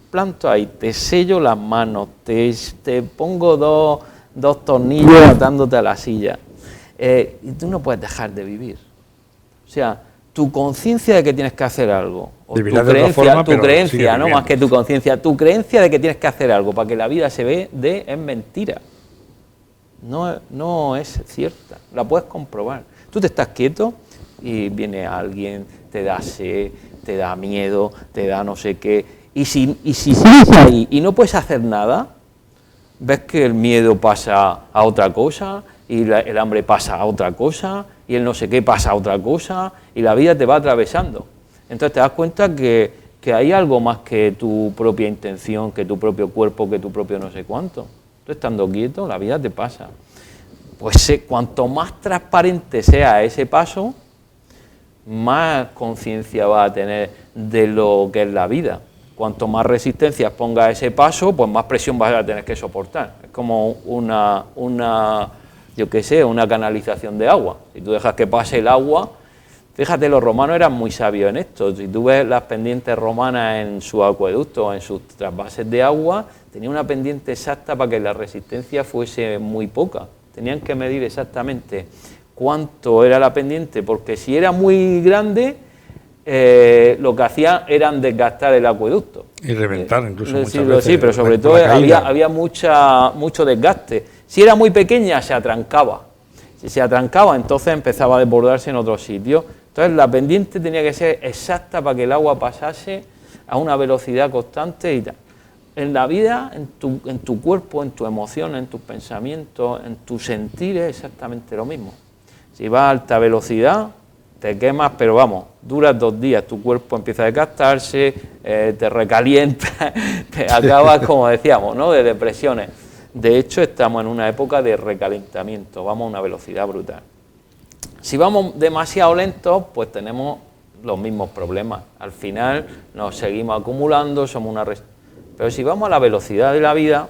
planto ahí, te sello las manos, te pongo dos tornillos atándote a la silla. Y tú no puedes dejar de vivir. O sea, tu conciencia de que tienes que hacer algo, o tu creencia, no más que tu conciencia, tu creencia de que tienes que hacer algo para que la vida se ve es mentira. No es cierta, la puedes comprobar. Tú te estás quieto y viene alguien, te da sed, te da miedo, te da no sé qué, y si sigues ahí y no puedes hacer nada, ves que el miedo pasa a otra cosa, y el hambre pasa a otra cosa, y el no sé qué pasa a otra cosa, y la vida te va atravesando. Entonces te das cuenta que hay algo más que tu propia intención, que tu propio cuerpo, que tu propio no sé cuánto. Tú estando quieto, la vida te pasa. Pues cuanto más transparente sea ese paso, más conciencia va a tener de lo que es la vida. Cuanto más resistencias ponga a ese paso, pues más presión vas a tener que soportar. Es como una canalización de agua. Si tú dejas que pase el agua, fíjate, los romanos eran muy sabios en esto. Si tú ves las pendientes romanas en su acueducto, en sus trasvases de agua, tenía una pendiente exacta para que la resistencia fuese muy poca. Tenían que medir exactamente cuánto era la pendiente, porque si era muy grande, lo que hacían era desgastar el acueducto. Y reventar incluso muchas veces. Sí, pero sobre todo había mucho desgaste. Si era muy pequeña, se atrancaba. Si se atrancaba, entonces empezaba a desbordarse en otros sitios. Entonces la pendiente tenía que ser exacta para que el agua pasase a una velocidad constante y tal. En la vida, en tu cuerpo, en tu emoción, en tus pensamientos, en tu sentir, es exactamente lo mismo. Si vas a alta velocidad, te quemas, pero vamos, duras 2 días, tu cuerpo empieza a desgastarse, te recalienta, te acabas, como decíamos, ¿no?, de depresiones. De hecho, estamos en una época de recalentamiento, vamos a una velocidad brutal. Si vamos demasiado lentos, pues tenemos los mismos problemas. Al final nos seguimos acumulando, somos una... Pero si vamos a la velocidad de la vida,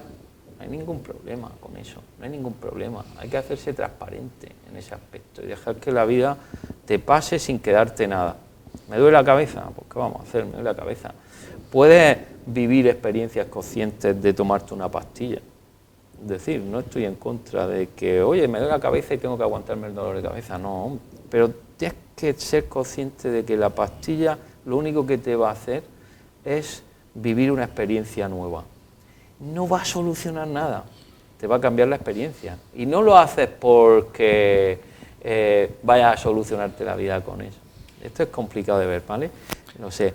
no hay ningún problema con eso, no hay ningún problema. Hay que hacerse transparente en ese aspecto y dejar que la vida te pase sin quedarte nada. ¿Me duele la cabeza? Pues ¿qué vamos a hacer? Me duele la cabeza. Puedes vivir experiencias conscientes de tomarte una pastilla. Es decir, no estoy en contra de que, oye, me duele la cabeza y tengo que aguantarme el dolor de cabeza. No, pero tienes que ser consciente de que la pastilla lo único que te va a hacer es vivir una experiencia nueva. No va a solucionar nada, te va a cambiar la experiencia. Y no lo haces porque vayas a solucionarte la vida con eso. Esto es complicado de ver, ¿vale? No sé.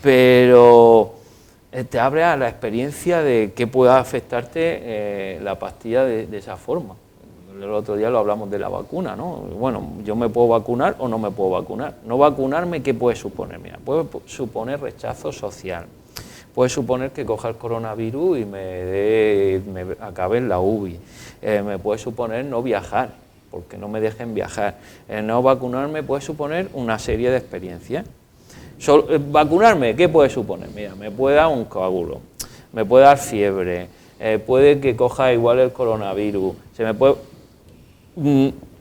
Pero te abre a la experiencia de que pueda afectarte la pastilla de esa forma. El otro día lo hablamos de la vacuna, ¿no? Bueno, yo me puedo vacunar o no me puedo vacunar. No vacunarme, ¿qué puede suponer? Mira, puede suponer rechazo social. Puede suponer que coja el coronavirus y me acabe en la UBI. Me puede suponer no viajar, porque no me dejen viajar. No vacunarme puede suponer una serie de experiencias. Vacunarme, ¿qué puede suponer? Mira, me puede dar un coágulo, me puede dar fiebre, puede que coja igual el coronavirus, se me puede...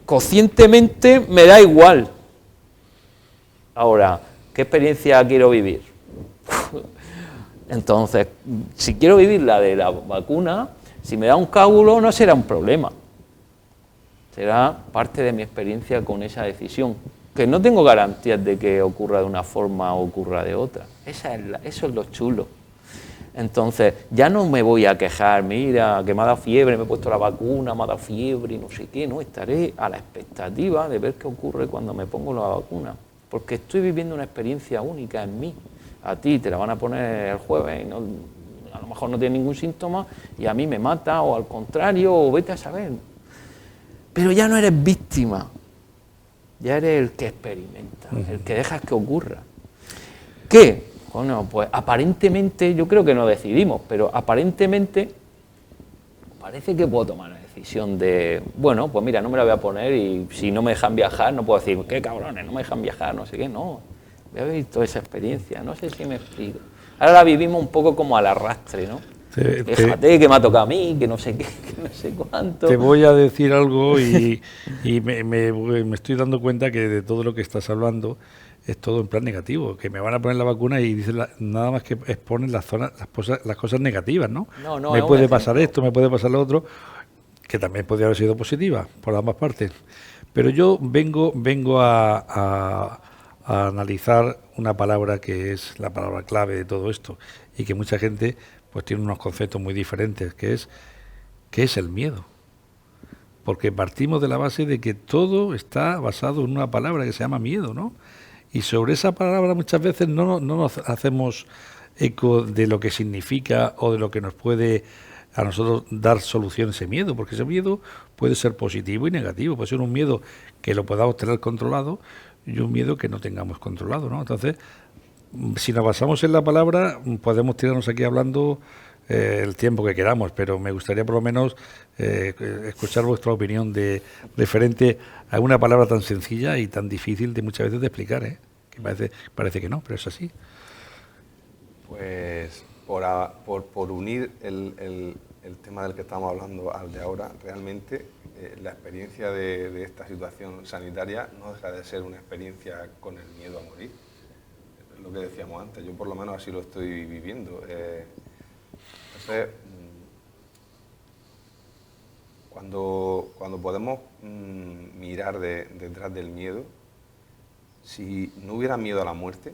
conscientemente me da igual. Ahora, ¿qué experiencia quiero vivir? Entonces, si quiero vivir la de la vacuna, si me da un coágulo no será un problema. Será parte de mi experiencia con esa decisión, que no tengo garantías de que ocurra de una forma o ocurra de otra. Eso es lo chulo. Entonces, ya no me voy a quejar, mira, que me ha dado fiebre, me he puesto la vacuna, me ha dado fiebre y no sé qué, no, estaré a la expectativa de ver qué ocurre cuando me pongo la vacuna, porque estoy viviendo una experiencia única en mí. A ti te la van a poner el jueves y no a lo mejor no tiene ningún síntoma y a mí me mata, o al contrario, o vete a saber. Pero ya no eres víctima, ya eres el que experimenta, el que dejas que ocurra. ¿Qué? Bueno, pues aparentemente, yo creo que no decidimos, pero aparentemente parece que puedo tomar la decisión de, bueno, pues mira, no me la voy a poner y si no me dejan viajar, no puedo decir, qué cabrones, no me dejan viajar, no sé qué, no. Voy a vivir toda esa experiencia, no sé si me explico. Ahora la vivimos un poco como al arrastre, ¿no? Fíjate que me ha tocado a mí, que no sé qué, que no sé cuánto. Te voy a decir algo y me estoy dando cuenta que de todo lo que estás hablando es todo en plan negativo, que me van a poner la vacuna y dicen nada más que exponen las cosas negativas, ¿no? No, me es un puede pasar ejemplo. esto, me puede pasar lo otro, que también podría haber sido positiva por ambas partes. Pero yo vengo a analizar una palabra que es la palabra clave de todo esto y que mucha gente pues tiene unos conceptos muy diferentes, que es el miedo. Porque partimos de la base de que todo está basado en una palabra que se llama miedo, ¿no? Y sobre esa palabra muchas veces no nos hacemos eco de lo que significa o de lo que nos puede a nosotros dar solución a ese miedo, porque ese miedo puede ser positivo y negativo, puede ser un miedo que lo podamos tener controlado y un miedo que no tengamos controlado, ¿no? Entonces, si nos basamos en la palabra, podemos tirarnos aquí hablando el tiempo que queramos, pero me gustaría por lo menos escuchar vuestra opinión de referente a una palabra tan sencilla y tan difícil de muchas veces de explicar, ¿eh? Que parece que no, pero es así. Pues por unir el tema del que estamos hablando al de ahora, realmente la experiencia de esta situación sanitaria no deja de ser una experiencia con el miedo a morir. Es lo que decíamos antes, yo por lo menos así lo estoy viviendo. Entonces, cuando podemos mirar detrás del miedo, si no hubiera miedo a la muerte,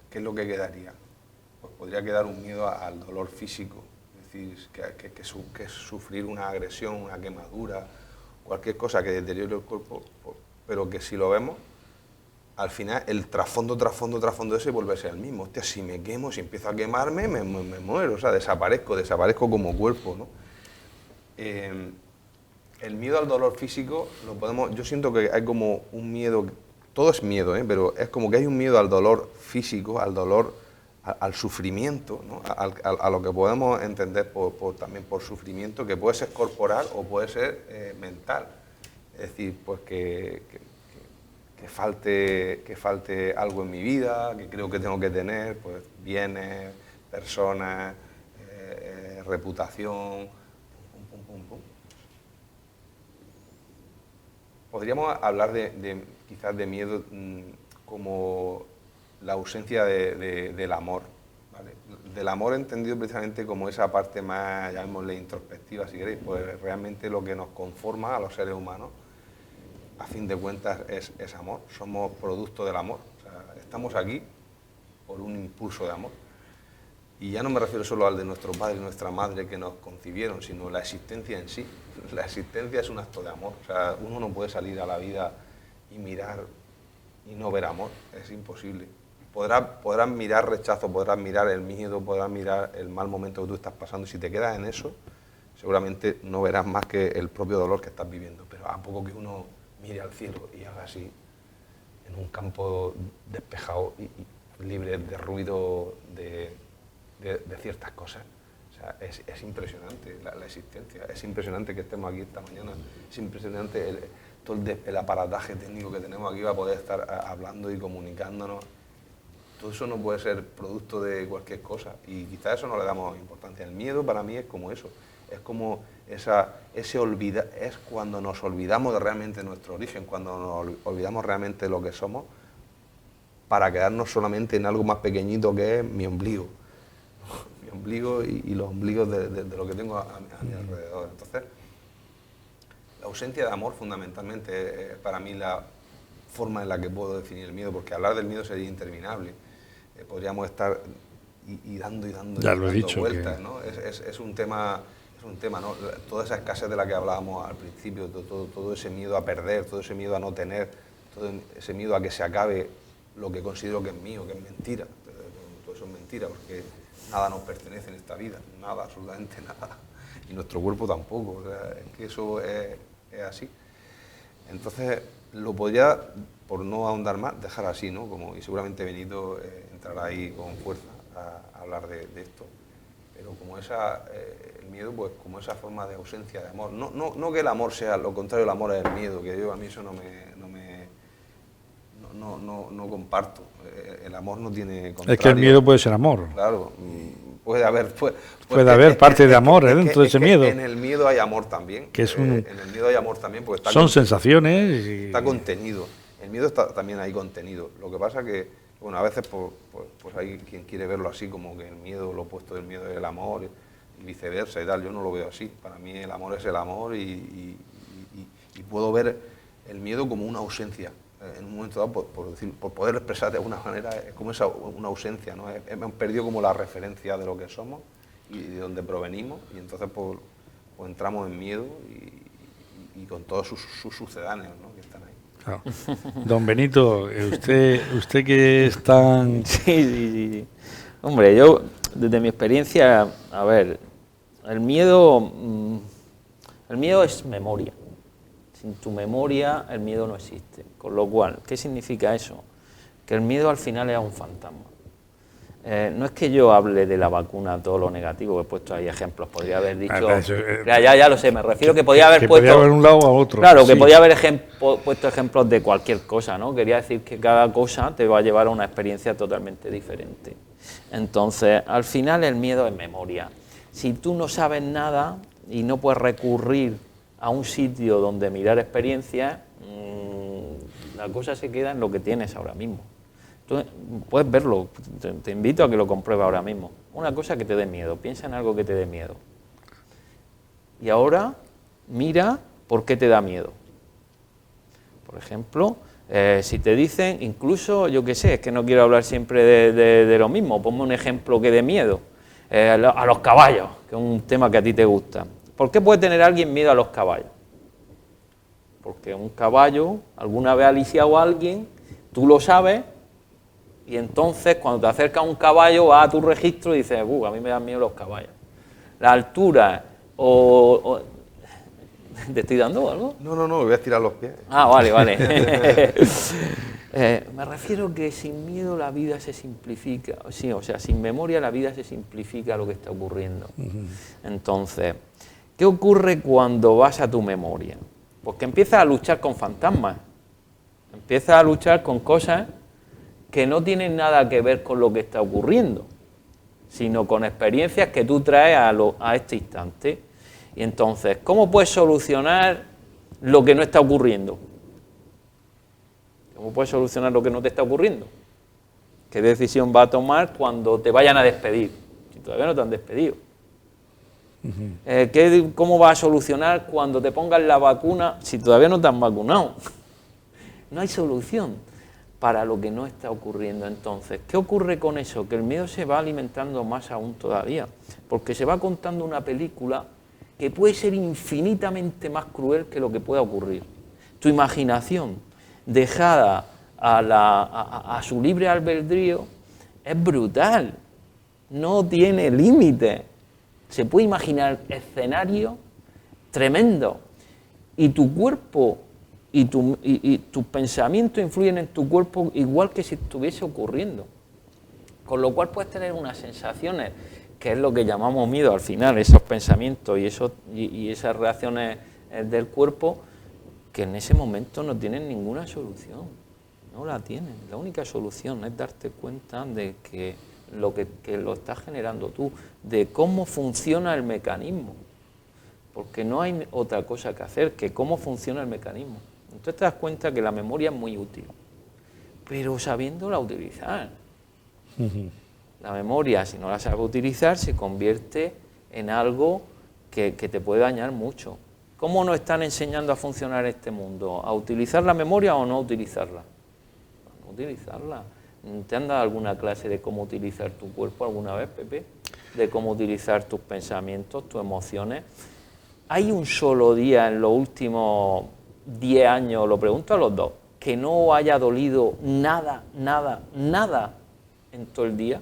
¿qué es lo que quedaría? Pues podría quedar un miedo al dolor físico, es decir, que es sufrir una agresión, una quemadura, cualquier cosa que deteriore el cuerpo, pero que si lo vemos, al final el trasfondo ese vuelve a ser el mismo. Hostia, si me quemo, si empiezo a quemarme, me muero, o sea, desaparezco como cuerpo, ¿no? El miedo al dolor físico yo siento que hay como un miedo, todo es miedo, pero es como que hay un miedo al dolor físico, al dolor, al sufrimiento, ¿no? A lo que podemos entender también por sufrimiento, que puede ser corporal o puede ser mental. Es decir, pues que falte algo en mi vida, que creo que tengo que tener, pues bienes, personas, reputación, pum. Podríamos hablar quizás de miedo como la ausencia del amor, ¿vale? Del amor entendido precisamente como esa parte más, llamémosle introspectiva, si queréis, pues realmente lo que nos conforma a los seres humanos, a fin de cuentas, es amor. Somos producto del amor. O sea, estamos aquí por un impulso de amor. Y ya no me refiero solo al de nuestro padre y nuestra madre que nos concibieron, sino la existencia en sí. La existencia es un acto de amor. O sea, uno no puede salir a la vida y mirar y no ver amor. Es imposible. Podrás mirar rechazo, podrás mirar el miedo, podrás mirar el mal momento que tú estás pasando. Y si te quedas en eso, seguramente no verás más que el propio dolor que estás viviendo. Pero a poco que uno mire al cielo y haga así, en un campo despejado y libre de ruido de ciertas cosas. O sea, es impresionante la existencia, es impresionante que estemos aquí esta mañana, es impresionante todo el aparataje técnico que tenemos aquí para poder estar hablando y comunicándonos. Todo eso no puede ser producto de cualquier cosa y quizás eso no le damos importancia. El miedo para mí es como eso, es como es cuando nos olvidamos de realmente nuestro origen, cuando nos olvidamos realmente de lo que somos para quedarnos solamente en algo más pequeñito que es mi ombligo. Mi ombligo y los ombligos de lo que tengo a mi alrededor. Entonces, la ausencia de amor fundamentalmente es para mí la forma en la que puedo definir el miedo, porque hablar del miedo sería interminable. Podríamos estar dando ya lo he dicho, vueltas, ¿no? Es un tema, ¿no? Toda esa escasez de la que hablábamos al principio, todo ese miedo a perder, todo ese miedo a no tener, todo ese miedo a que se acabe lo que considero que es mío, que es mentira. Todo eso es mentira, porque nada nos pertenece en esta vida, nada, absolutamente nada, y nuestro cuerpo tampoco, o sea, es que eso es así. Entonces, lo podría, por no ahondar más, dejar así, ¿no? Y seguramente Benito entrará ahí con fuerza a hablar de esto. Pero como el miedo, pues como esa forma de ausencia de amor. No que el amor sea lo contrario, el amor es el miedo, que a mí eso no comparto. El amor no tiene contrario. Es que el miedo puede ser amor. Claro, puede haber parte de amor dentro de ese miedo. En el miedo hay amor también. En el miedo hay amor también, porque son sensaciones. Está contenido. El miedo está también ahí contenido. Lo que pasa que, bueno, a veces pues hay quien quiere verlo así, como que el miedo, lo opuesto del miedo es el amor, y viceversa y tal. Yo no lo veo así. Para mí el amor es el amor y puedo ver el miedo como una ausencia. En un momento dado, por poder expresar de alguna manera, es como una ausencia, ¿no? Hemos perdido como la referencia de lo que somos y de dónde provenimos, y entonces pues entramos en miedo y con todos sus sucedáneos, ¿no? Que están ahí. Claro. Don Benito, usted que es tan... Sí. Hombre, yo, desde mi experiencia, a ver, el miedo es memoria. Sin tu memoria, el miedo no existe. Con lo cual, ¿qué significa eso? Que el miedo al final es un fantasma. No es que yo hable de la vacuna todo lo negativo, he puesto ahí ejemplos, podría haber dicho... ya lo sé, me refiero que podía haber puesto... podía haber un lado a otro. Claro, sí. Que podía haber puesto ejemplos de cualquier cosa, ¿no? Quería decir que cada cosa te va a llevar a una experiencia totalmente diferente. Entonces, al final el miedo es memoria. Si tú no sabes nada y no puedes recurrir a un sitio donde mirar experiencias, la cosa se queda en lo que tienes ahora mismo. Entonces, puedes verlo, te invito a que lo compruebes ahora mismo. Una cosa que te dé miedo, piensa en algo que te dé miedo. Y ahora, mira por qué te da miedo. Por ejemplo, si te dicen, incluso, yo qué sé, es que no quiero hablar siempre de lo mismo, ponme un ejemplo que dé miedo. A los caballos, que es un tema que a ti te gusta. ¿Por qué puede tener alguien miedo a los caballos? Porque un caballo alguna vez ha lisiado a alguien, tú lo sabes, y entonces cuando te acercas a un caballo vas a tu registro y dices, a mí me dan miedo los caballos. La altura ¿Te estoy dando algo? No, voy a estirar los pies. Ah, vale. Me refiero que sin miedo la vida se simplifica. Sí, o sea, sin memoria la vida se simplifica lo que está ocurriendo. Entonces, ¿qué ocurre cuando vas a tu memoria? Pues que empiezas a luchar con fantasmas. Empiezas a luchar con cosas que no tienen nada que ver con lo que está ocurriendo, sino con experiencias que tú traes a este instante. Y entonces, ¿cómo puedes solucionar lo que no está ocurriendo? ¿Cómo puedes solucionar lo que no te está ocurriendo? ¿Qué decisión vas a tomar cuando te vayan a despedir? Si todavía no te han despedido. ¿Cómo vas a solucionar cuando te pongan la vacuna si todavía no te han vacunado? No hay solución para lo que no está ocurriendo. Entonces, ¿qué ocurre con eso? Que el miedo se va alimentando más aún todavía, porque se va contando una película que puede ser infinitamente más cruel que lo que pueda ocurrir. Tu imaginación, dejada a su libre albedrío, es brutal, no tiene límite. Se puede imaginar escenarios tremendos, y tu cuerpo y tus pensamientos influyen en tu cuerpo igual que si estuviese ocurriendo. Con lo cual puedes tener unas sensaciones, que es lo que llamamos miedo al final, esos pensamientos y esas reacciones del cuerpo, que en ese momento no tienen ninguna solución, no la tienen. La única solución es darte cuenta de que lo estás generando tú, de cómo funciona el mecanismo, porque no hay otra cosa que hacer que cómo funciona el mecanismo. Entonces te das cuenta que la memoria es muy útil, pero sabiéndola utilizar. La memoria, si no la sabes utilizar, se convierte en algo que te puede dañar mucho. ¿Cómo nos están enseñando a funcionar este mundo? ¿A utilizar la memoria o no utilizarla? A no utilizarla. ¿Te han dado alguna clase de cómo utilizar tu cuerpo alguna vez, Pepe? De cómo utilizar tus pensamientos, tus emociones. ¿Hay un solo día en los últimos 10 años, lo pregunto a los dos, que no haya dolido nada en todo el día?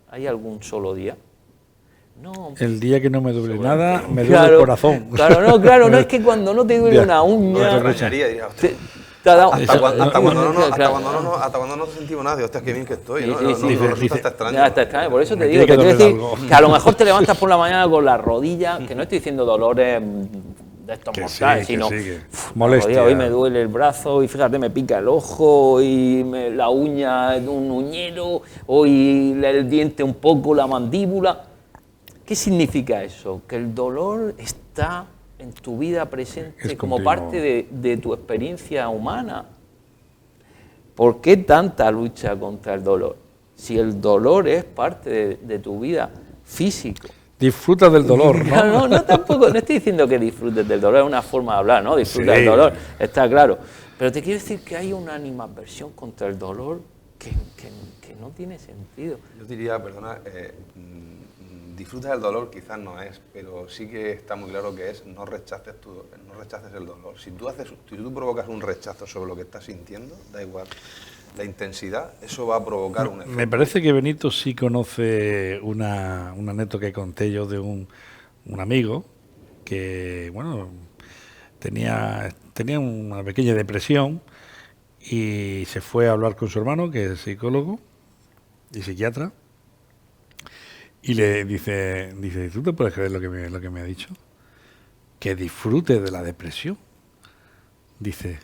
¿Hay algún solo día? No. El día que no me duele nada, me duele Claro, el corazón. Claro, no es que cuando no te duele una uña... Diría, te ha dado- hasta cuando Claro. no sentimos nada, hostia, qué bien que estoy, Sí, ¿no? sí, No, sí. no, Dice- resulta hasta extraño. Ya está extraño, por eso te Me digo, tiene te que quiero decir doler algo. que a lo mejor te levantas por la mañana con la rodilla, que no estoy diciendo dolores de estos Que mortales, sí, sino que sí, que la molestia. rodilla, hoy me duele el brazo y fíjate me pica el ojo y la uña de un uñero, hoy el diente un poco, la mandíbula. ¿Qué significa eso? Que el dolor está en tu vida presente Es como continuo. parte de tu experiencia humana. ¿Por qué tanta lucha contra el dolor? Si el dolor es parte de tu vida físico. Disfruta del dolor, ¿no? No, tampoco, no estoy diciendo que disfrutes del dolor, es una forma de hablar, ¿no? Disfruta Sí. del dolor, está claro. Pero te quiero decir que hay una animadversión contra el dolor que no tiene sentido. Yo diría, perdona, disfruta del dolor quizás no es, pero sí que está muy claro que es no rechaces el dolor. Si tú provocas un rechazo sobre lo que estás sintiendo, da igual la intensidad, eso va a provocar un efecto. Me parece que Benito sí conoce una anécdota que conté yo de un amigo que, bueno, tenía una pequeña depresión y se fue a hablar con su hermano, que es psicólogo y psiquiatra, y le dice, ¿tú te puedes creer lo que me ha dicho? Que disfrute de la depresión. Dice,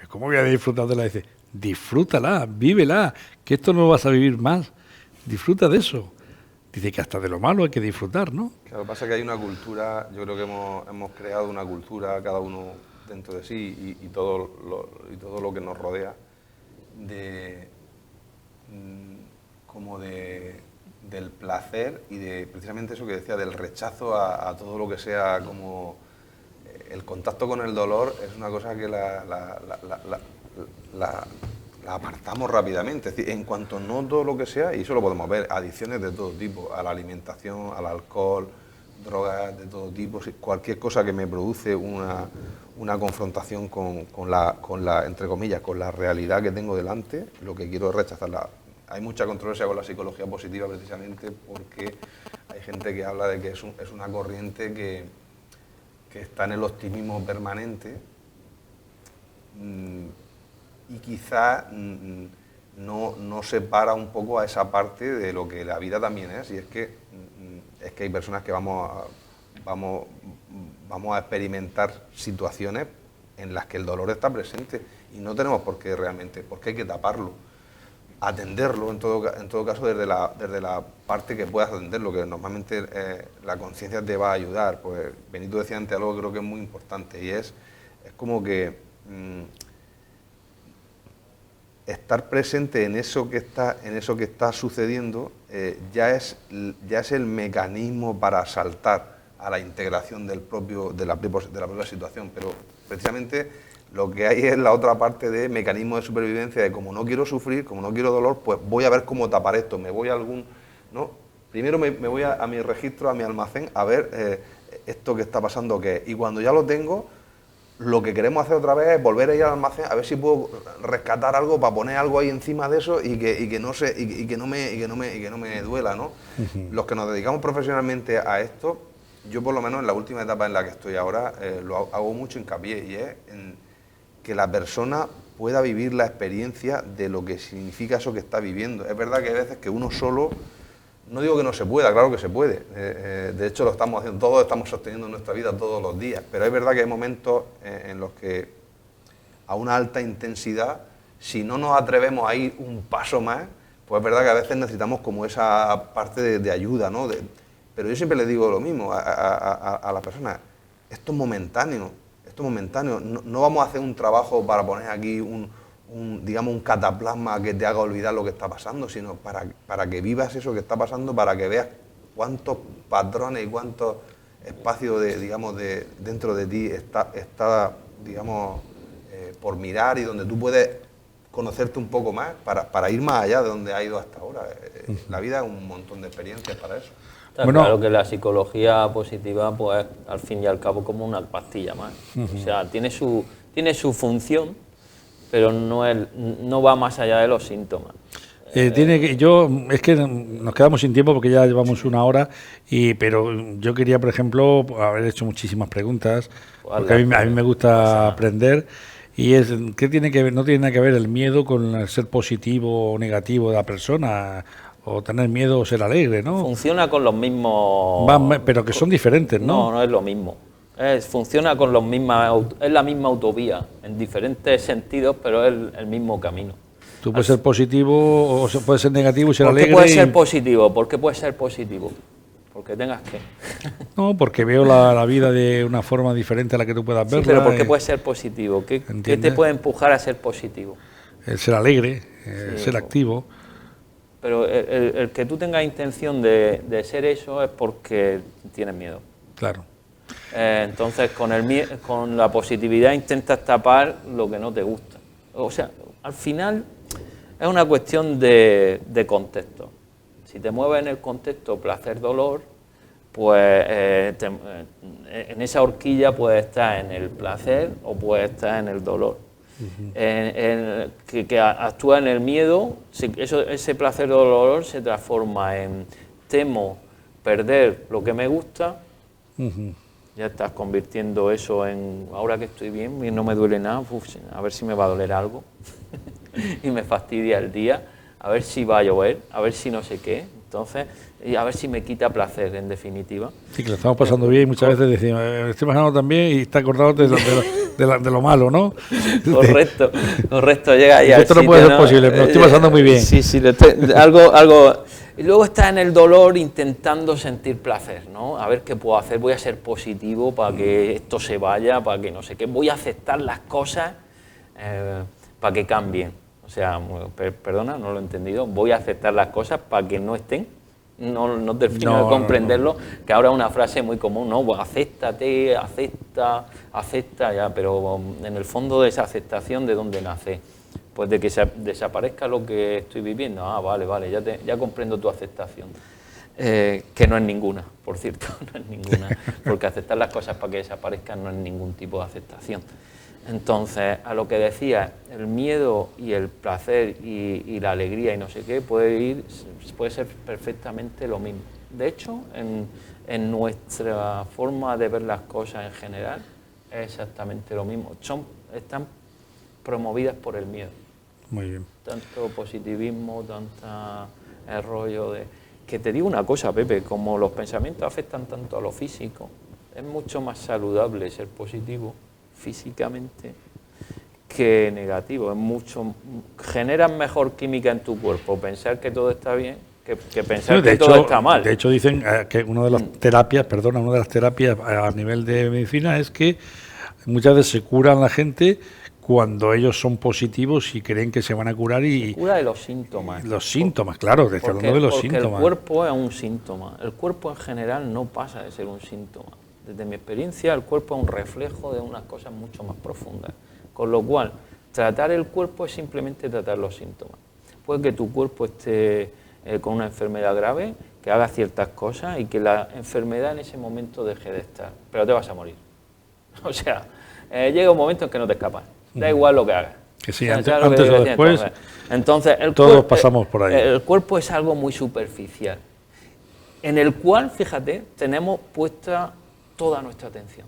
¿cómo voy a disfrutar de la? Dice, disfrútala, vívela, que esto no lo vas a vivir más. Disfruta de eso. Dice que hasta de lo malo hay que disfrutar, ¿no? Claro, lo que pasa es que hay una cultura, yo creo que hemos creado una cultura, cada uno dentro de sí y todo lo que nos rodea, del placer y de precisamente eso que decía, del rechazo a todo lo que sea como el contacto con el dolor es una cosa que la apartamos rápidamente. Es decir, en cuanto no todo lo que sea, y eso lo podemos ver, adicciones de todo tipo, a la alimentación, al alcohol, drogas de todo tipo, cualquier cosa que me produce una confrontación con la, entre comillas, con la realidad que tengo delante, lo que quiero es rechazarla. Hay mucha controversia con la psicología positiva precisamente porque hay gente que habla de que es una corriente que está en el optimismo permanente y quizá no separa un poco a esa parte de lo que la vida también es, y es que hay personas que vamos a experimentar situaciones en las que el dolor está presente y no tenemos por qué realmente, porque hay que taparlo, atenderlo en todo caso desde la parte que puedas atenderlo, que normalmente la conciencia te va a ayudar. Pues Benito decía antes algo que creo que es muy importante y es como que estar presente en eso que está sucediendo ya es el mecanismo para saltar a la integración de la propia situación, pero precisamente lo que hay es la otra parte de mecanismo de supervivencia, de como no quiero sufrir, como no quiero dolor, pues voy a ver cómo tapar esto, me voy a ¿no? Primero me voy a mi registro, a mi almacén, a ver esto que está pasando qué es, y cuando ya lo tengo, lo que queremos hacer otra vez es volver a ir al almacén, a ver si puedo rescatar algo para poner algo ahí encima de eso y que no me duela, ¿no? Uh-huh. Los que nos dedicamos profesionalmente a esto, yo por lo menos en la última etapa en la que estoy ahora, lo hago mucho hincapié, y es en que la persona pueda vivir la experiencia de lo que significa eso que está viviendo. Es verdad que hay veces que uno solo, no digo que no se pueda, claro que se puede, de hecho lo estamos haciendo, todos estamos sosteniendo nuestra vida todos los días, pero es verdad que hay momentos en los que a una alta intensidad, si no nos atrevemos a ir un paso más, pues es verdad que a veces necesitamos como esa parte de ayuda, ¿no? Pero yo siempre le digo lo mismo a las personas, esto es momentáneo, no vamos a hacer un trabajo para poner aquí digamos un cataplasma que te haga olvidar lo que está pasando, sino para que vivas eso que está pasando, para que veas cuántos patrones y cuántos espacios dentro de ti está digamos, por mirar, y donde tú puedes conocerte un poco más para ir más allá de donde ha ido hasta ahora. La vida es un montón de experiencias para eso. Está claro que la psicología positiva, pues al fin y al cabo como una pastilla más. O sea, tiene su función, pero no va más allá de los síntomas. Es que nos quedamos sin tiempo porque ya llevamos una hora, pero yo quería, por ejemplo, haber hecho muchísimas preguntas, porque a mí me gusta aprender, y es, ¿qué tiene que ver? No tiene nada que ver el miedo con el ser positivo o negativo de la persona, o tener miedo o ser alegre, ¿no? Funciona con los mismos... Pero que son diferentes, ¿no? No, no es lo mismo. Funciona con los mismos, es la misma autovía, en diferentes sentidos, pero es el mismo camino. Tú puedes ser positivo o puedes ser negativo y ser alegre. ¿Por qué puedes ser positivo? ¿Por qué puedes ser positivo? Porque tengas que. No, porque veo la vida de una forma diferente a la que tú puedas verla. Sí, pero ¿por qué puedes ser positivo? ¿Qué te puede empujar a ser positivo? El ser alegre, el ser activo. Pero el que tú tengas intención de ser eso es porque tienes miedo. Claro. Entonces, con la positividad intentas tapar lo que no te gusta. O sea, al final es una cuestión de contexto. Si te mueves en el contexto placer-dolor, pues en esa horquilla puedes estar en el placer o puedes estar en el dolor. Que actúa en el miedo, ese placer o dolor se transforma en temo perder lo que me gusta. Ya estás convirtiendo eso en, ahora que estoy bien y no me duele nada, a ver si me va a doler algo y me fastidia el día, a ver si va a llover, a ver si no sé qué, entonces, y a ver si me quita placer, en definitiva. Sí, que lo estamos pasando bien y muchas veces decimos, estoy pasando también y está acordado de lo malo, ¿no? Correcto, llega ahí al sitio. Esto no puede ser posible, pero lo estoy pasando muy bien. Sí, algo. Y luego está en el dolor intentando sentir placer, ¿no? A ver qué puedo hacer, voy a ser positivo para que esto se vaya, para que no sé qué, voy a aceptar las cosas para que cambien. O sea, perdona, no lo he entendido, voy a aceptar las cosas para que no estén, no termino de comprenderlo, que ahora es una frase muy común, ¿no? Pues acéptate, acepta ya, pero en el fondo de esa aceptación, ¿de dónde nace? Pues de que desaparezca lo que estoy viviendo. Ah, vale, ya comprendo tu aceptación. Que no es ninguna, por cierto, no es ninguna, porque aceptar las cosas para que desaparezcan no es ningún tipo de aceptación. Entonces, a lo que decía, el miedo y el placer y la alegría y no sé qué puede ser perfectamente lo mismo. De hecho, en nuestra forma de ver las cosas en general es exactamente lo mismo. Están promovidas por el miedo. Muy bien. Tanto positivismo, tanta el rollo de... Que te digo una cosa, Pepe, como los pensamientos afectan tanto a lo físico, es mucho más saludable ser positivo físicamente que negativo. Generan mejor química en tu cuerpo pensar que todo está bien que pensar que todo está mal. De hecho, dicen que una de las terapias a nivel de medicina es que muchas veces se curan la gente cuando ellos son positivos y creen que se van a curar y... Se cura de los síntomas. Los síntomas, claro, te estoy hablando de los síntomas. El cuerpo es un síntoma. El cuerpo en general no pasa de ser un síntoma. Desde mi experiencia, el cuerpo es un reflejo de unas cosas mucho más profundas. Con lo cual, tratar el cuerpo es simplemente tratar los síntomas. Puede que tu cuerpo esté con una enfermedad grave, que haga ciertas cosas y que la enfermedad en ese momento deje de estar, pero te vas a morir. O sea, llega un momento en que no te escapas. Da igual lo que hagas. Que sí, antes o después, entonces todos pasamos por ahí. El cuerpo es algo muy superficial, en el cual, fíjate, tenemos puesta toda nuestra atención.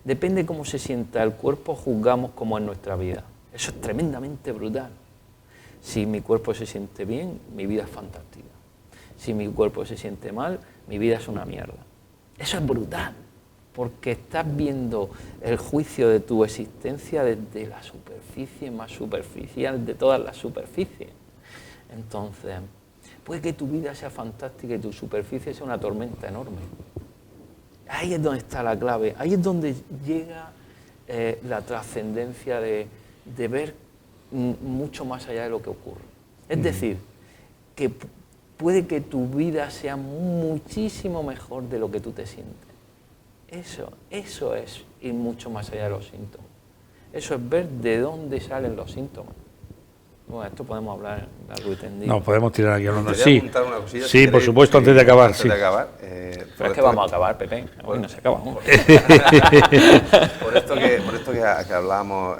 Depende cómo se sienta el cuerpo, juzgamos cómo es nuestra vida. Eso es tremendamente brutal. Si mi cuerpo se siente bien, mi vida es fantástica. Si mi cuerpo se siente mal, mi vida es una mierda. Eso es brutal. Porque estás viendo el juicio de tu existencia desde la superficie más superficial de todas las superficies. Entonces, puede que tu vida sea fantástica y tu superficie sea una tormenta enorme. Ahí es donde está la clave, ahí es donde llega la trascendencia de ver mucho más allá de lo que ocurre. Es decir, que puede que tu vida sea muchísimo mejor de lo que tú te sientes. Eso es ir mucho más allá de los síntomas. Eso es ver de dónde salen los síntomas. Bueno, esto podemos hablar largo y tendido. No, podemos tirar aquí hablando. Sí, sí, por supuesto, antes de acabar. Pero es que vamos a acabar, Pepe. Hoy no se acaba. Por esto que hablábamos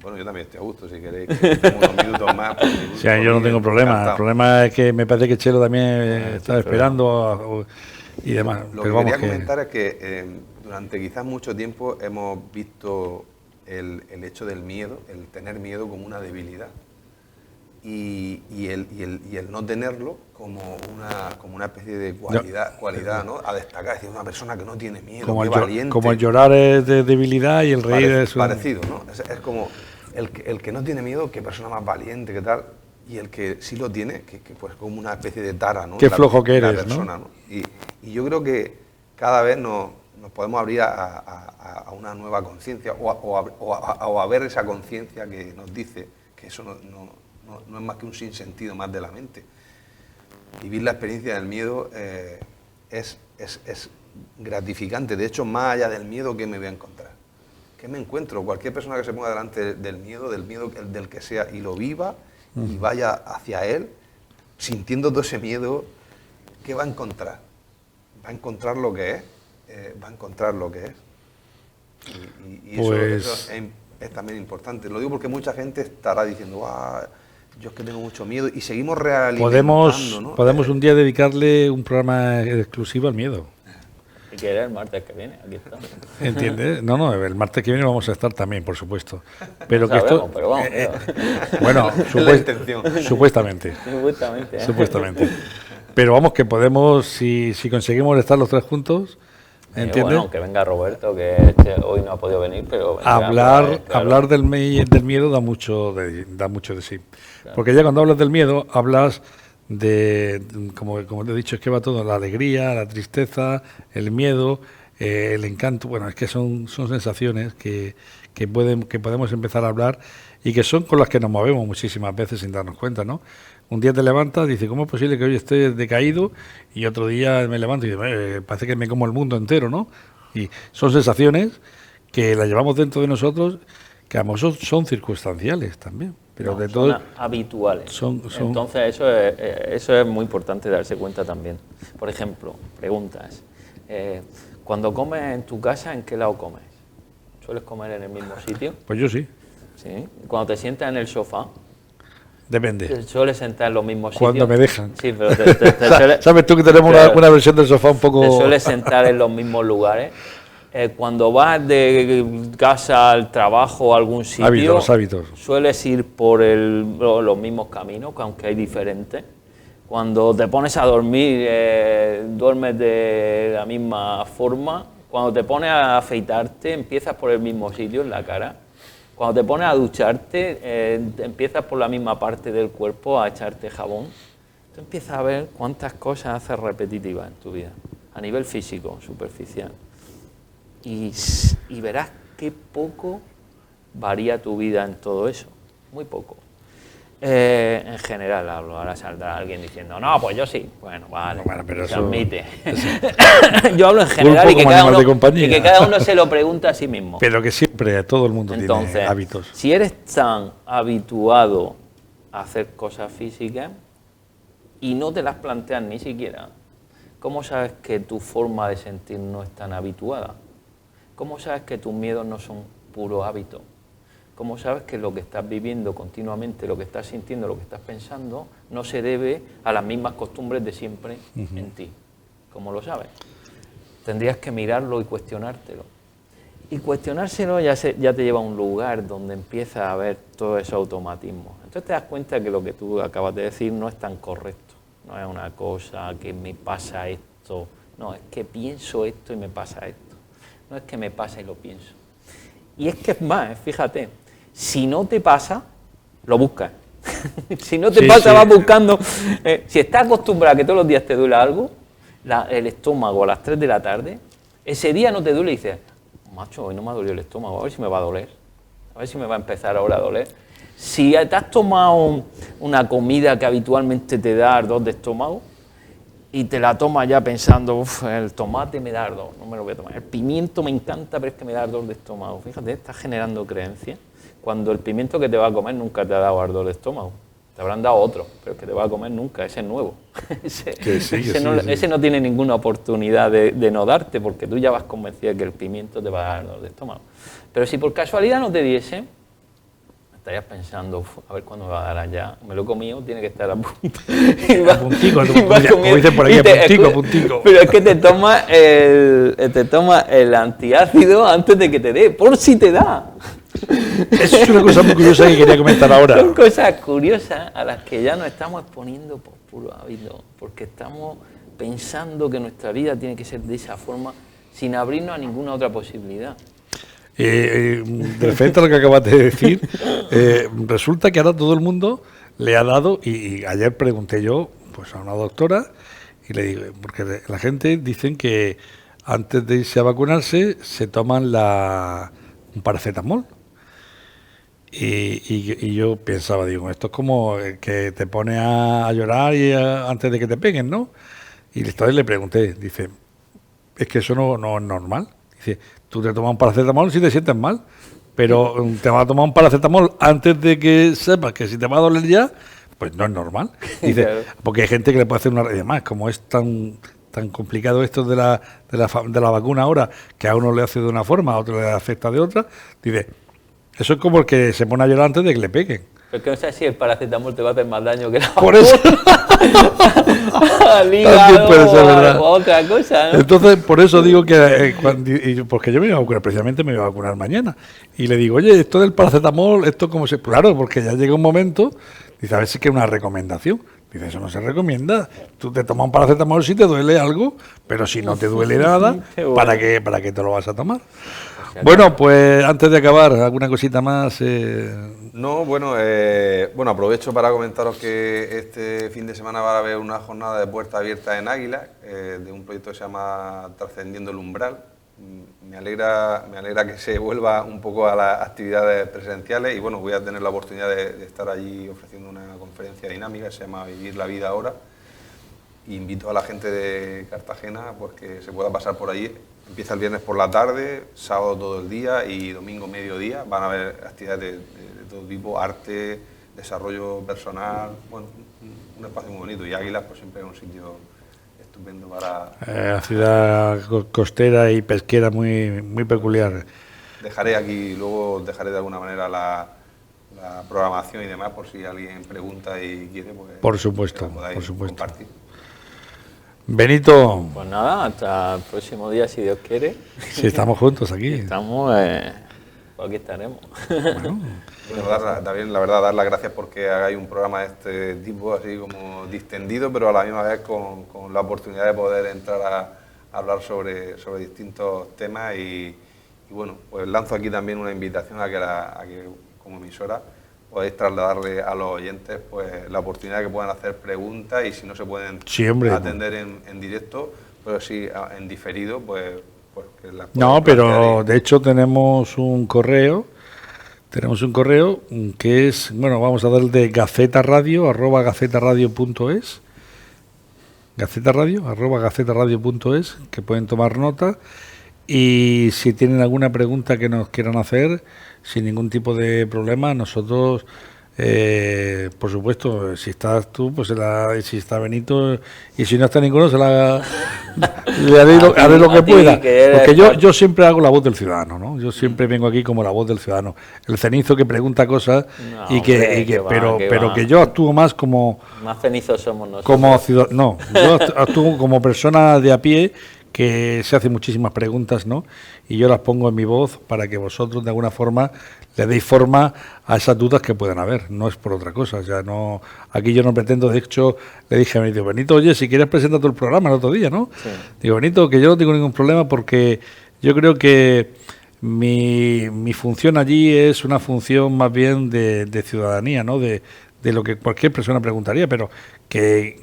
Bueno, yo también estoy a gusto, si queréis que tengo unos minutos más. O sea, yo no tengo problema. El problema es que me parece que Chelo también está esperando y demás. Lo Pero que vamos quería comentar es que durante quizás mucho tiempo hemos visto el hecho del miedo, el tener miedo como una debilidad. Y el no tenerlo como una especie de cualidad, ¿no? A destacar, es decir, una persona que no tiene miedo, como qué valiente. como el llorar es de debilidad y el reír es... Parecido, ¿no? Es como el que no tiene miedo, qué persona más valiente, qué tal, y el que sí lo tiene, que pues como una especie de tara, ¿no? Qué flojo que eres, persona, ¿no? Y yo creo que cada vez nos podemos abrir a una nueva conciencia o a ver esa conciencia que nos dice que eso no es más que un sinsentido más de la mente. Vivir la experiencia del miedo es gratificante. De hecho, más allá del miedo, ¿qué me voy a encontrar? ¿Qué me encuentro? Cualquier persona que se ponga delante del miedo del que sea, y lo viva y vaya hacia él, sintiendo todo ese miedo, ¿qué va a encontrar? Va a encontrar lo que es. Va a encontrar lo que es. Y eso es también importante. Lo digo porque mucha gente estará diciendo, yo es que tengo mucho miedo, y seguimos realimentando, ¿no? Podemos un día dedicarle un programa exclusivo al miedo. Si quieres, el martes que viene, aquí está. ¿Entiendes? No, el martes que viene vamos a estar también, por supuesto. Pero No que sabemos, esto... pero vamos, bueno, supuestamente. Supuestamente. Pero vamos, que podemos, si conseguimos estar los tres juntos, ¿entiendes? Bueno, que venga Roberto, que hoy no ha podido venir, pero... Hablar del miedo da mucho de sí. Claro. Porque ya cuando hablas del miedo, hablas de, como te he dicho, es que va todo, la alegría, la tristeza, el miedo, el encanto. Bueno, es que son sensaciones que podemos empezar a hablar y que son con las que nos movemos muchísimas veces sin darnos cuenta, ¿no? Un día te levantas y dices, ¿cómo es posible que hoy esté decaído? Y otro día me levanto y digo, parece que me como el mundo entero, ¿no? Y son sensaciones que las llevamos dentro de nosotros, que a lo mejor son circunstanciales también. Pero de todo, son habituales. Entonces eso es muy importante darse cuenta también. Por ejemplo, preguntas. Cuando comes en tu casa, ¿en qué lado comes? ¿Sueles comer en el mismo sitio? Pues yo sí. ¿Sí? Cuando te sientas en el sofá, depende. ¿te sueles sentar en los mismos sitios? Cuando me dejan. Sí, pero te sueles... ¿Sabes tú que tenemos una versión del sofá un poco...? ¿Te sueles sentar en los mismos lugares? Cuando vas de casa al trabajo o a algún sitio, hábitos. ¿Sueles ir por los mismos caminos, aunque hay diferentes? Cuando te pones a dormir, duermes de la misma forma. Cuando te pones a afeitarte, empiezas por el mismo sitio en la cara. Cuando te pones a ducharte, empiezas por la misma parte del cuerpo a echarte jabón. Tú empiezas a ver cuántas cosas haces repetitivas en tu vida, a nivel físico, superficial. Y verás qué poco varía tu vida en todo eso, muy poco. En general hablo, ahora saldrá alguien diciendo, no, pues yo sí. Bueno, vale, pero se eso, admite. Yo hablo en general y que cada uno se lo pregunta a sí mismo. Pero que siempre todo el mundo tiene hábitos. Si eres tan habituado a hacer cosas físicas y no te las planteas ni siquiera, ¿cómo sabes que tu forma de sentir no es tan habituada? ¿Cómo sabes que tus miedos no son puro hábito? ¿Cómo sabes que lo que estás viviendo continuamente, lo que estás sintiendo, lo que estás pensando, no se debe a las mismas costumbres de siempre en ti? ¿Cómo lo sabes? Tendrías que mirarlo y cuestionártelo. Y cuestionárselo ya te lleva a un lugar donde empiezas a ver todo ese automatismo. Entonces te das cuenta que lo que tú acabas de decir no es tan correcto. No es una cosa que me pasa esto. No, es que pienso esto y me pasa esto. No es que me pasa y lo pienso. Y es que es más, fíjate, si no te pasa, lo buscas. Si no te pasa, vas buscando. Si estás acostumbrado a que todos los días te duele algo, el estómago a las 3 de la tarde, ese día no te duele y dices, macho, hoy no me ha dolido el estómago, a ver si me va a doler. A ver si me va a empezar ahora a doler. Si te has tomado una comida que habitualmente te da ardor de estómago, y te la tomas ya pensando, el tomate me da ardor, no me lo voy a tomar. El pimiento me encanta, pero es que me da ardor de estómago. Fíjate, estás generando creencias. Cuando el pimiento que te va a comer nunca te ha dado ardor de estómago. Te habrán dado otro, pero el que te va a comer nunca, ese es nuevo. Ese no tiene ninguna oportunidad de no darte, porque tú ya vas convencido de que el pimiento te va a dar ardor de estómago. Pero si por casualidad no te diese, estarías pensando, "Uf, a ver cuándo me va a dar allá, me lo he comido, tiene que estar a punto". A puntico, como dicen por ahí, a puntico. Pero es que te toma el antiácido antes de que te dé, por si te da. Eso es una cosa muy curiosa que quería comentar ahora. Son cosas curiosas a las que ya nos estamos exponiendo por puro hábito, porque estamos pensando que nuestra vida tiene que ser de esa forma, sin abrirnos a ninguna otra posibilidad. Respecto a lo que acabas de decir, resulta que ahora todo el mundo le ha dado, y ayer pregunté yo pues a una doctora y le digo, porque la gente dicen que antes de irse a vacunarse se toman un paracetamol. Y yo pensaba, digo, esto es como que te pone a llorar antes de que te peguen, ¿no? Y esta vez le pregunté, dice, es que eso no es normal. Dice, tú te tomas un paracetamol si te sientes mal, pero te vas a tomar un paracetamol antes de que sepas que si te va a doler ya, pues no es normal. Dice, Claro. porque hay gente que le puede hacer una... Y además, como es tan complicado esto de la vacuna ahora, que a uno le hace de una forma, a otro le afecta de otra, dice, eso es como el que se pone a llorar antes de que le peguen. Pero es que no sé si el paracetamol te va a hacer más daño que la Por eso... al hígado También puede ser verdad. o otra cosa, ¿no? Entonces, por eso digo que, porque yo me iba a vacunar, precisamente me iba a vacunar mañana. Y le digo, oye, esto del paracetamol, esto como se... Claro, porque ya llega un momento, dice, a ver si es que es una recomendación. Dice, eso no se recomienda. Tú te tomas un paracetamol si te duele algo, pero si no te duele nada, Qué bueno. ¿para qué te lo vas a tomar? Bueno, pues antes de acabar, ¿alguna cosita más? No, bueno, aprovecho para comentaros que este fin de semana va a haber una jornada de puerta abierta en Águila, de un proyecto que se llama Trascendiendo el Umbral. Me alegra que se vuelva un poco a las actividades presenciales y bueno, voy a tener la oportunidad de estar allí ofreciendo una conferencia dinámica que se llama Vivir la vida ahora. Y invito a la gente de Cartagena pues que se pueda pasar por allí. Empieza el viernes por la tarde, sábado todo el día y domingo mediodía. Van a haber actividades de todo tipo, arte, desarrollo personal, bueno, un espacio muy bonito. Y Águilas pues siempre es un sitio estupendo para... ciudad costera y pesquera muy peculiar. Luego dejaré de alguna manera la programación y demás por si alguien pregunta y quiere, pues... Por supuesto, que lo podáis por supuesto. compartir. Benito, Pues nada, hasta el próximo día, si Dios quiere. si estamos juntos aquí. Estamos, pues aquí estaremos. Bueno, Bueno, también, la verdad, dar las gracias porque hagáis un programa de este tipo, así como distendido, pero a la misma vez con la oportunidad de poder entrar a hablar sobre distintos temas y bueno, pues lanzo aquí también una invitación a que como emisora podéis trasladarle a los oyentes pues la oportunidad de que puedan hacer preguntas y si no se pueden Sí, hombre. atender en directo, pero sí en diferido, pues que las no, puedan pero plantear de hecho tenemos un correo que es, bueno, vamos a dar de @gacetaradio.es, @gacetaradio.es, que pueden tomar nota y si tienen alguna pregunta que nos quieran hacer, sin ningún tipo de problema, nosotros, por supuesto, si estás tú, pues si está Benito, y si no está ninguno, le haré lo que pueda. Porque yo siempre hago la voz del ciudadano, ¿no? Yo siempre vengo aquí como la voz del ciudadano. El cenizo que pregunta cosas, No, pero va. que yo actúo más como... Más cenizos somos nosotros. Como ciudadano, no, yo actúo como persona de a pie que se hace muchísimas preguntas, ¿no? Y yo las pongo en mi voz para que vosotros de alguna forma le deis forma a esas dudas que puedan haber, no es por otra cosa, ya no, aquí yo no pretendo, de hecho le dije a Benito, oye, si quieres presenta tú el programa el otro día, ¿no? Sí. Digo, Benito, que yo no tengo ningún problema porque yo creo que mi función allí es una función más bien de ciudadanía, ¿no? De lo que cualquier persona preguntaría, pero que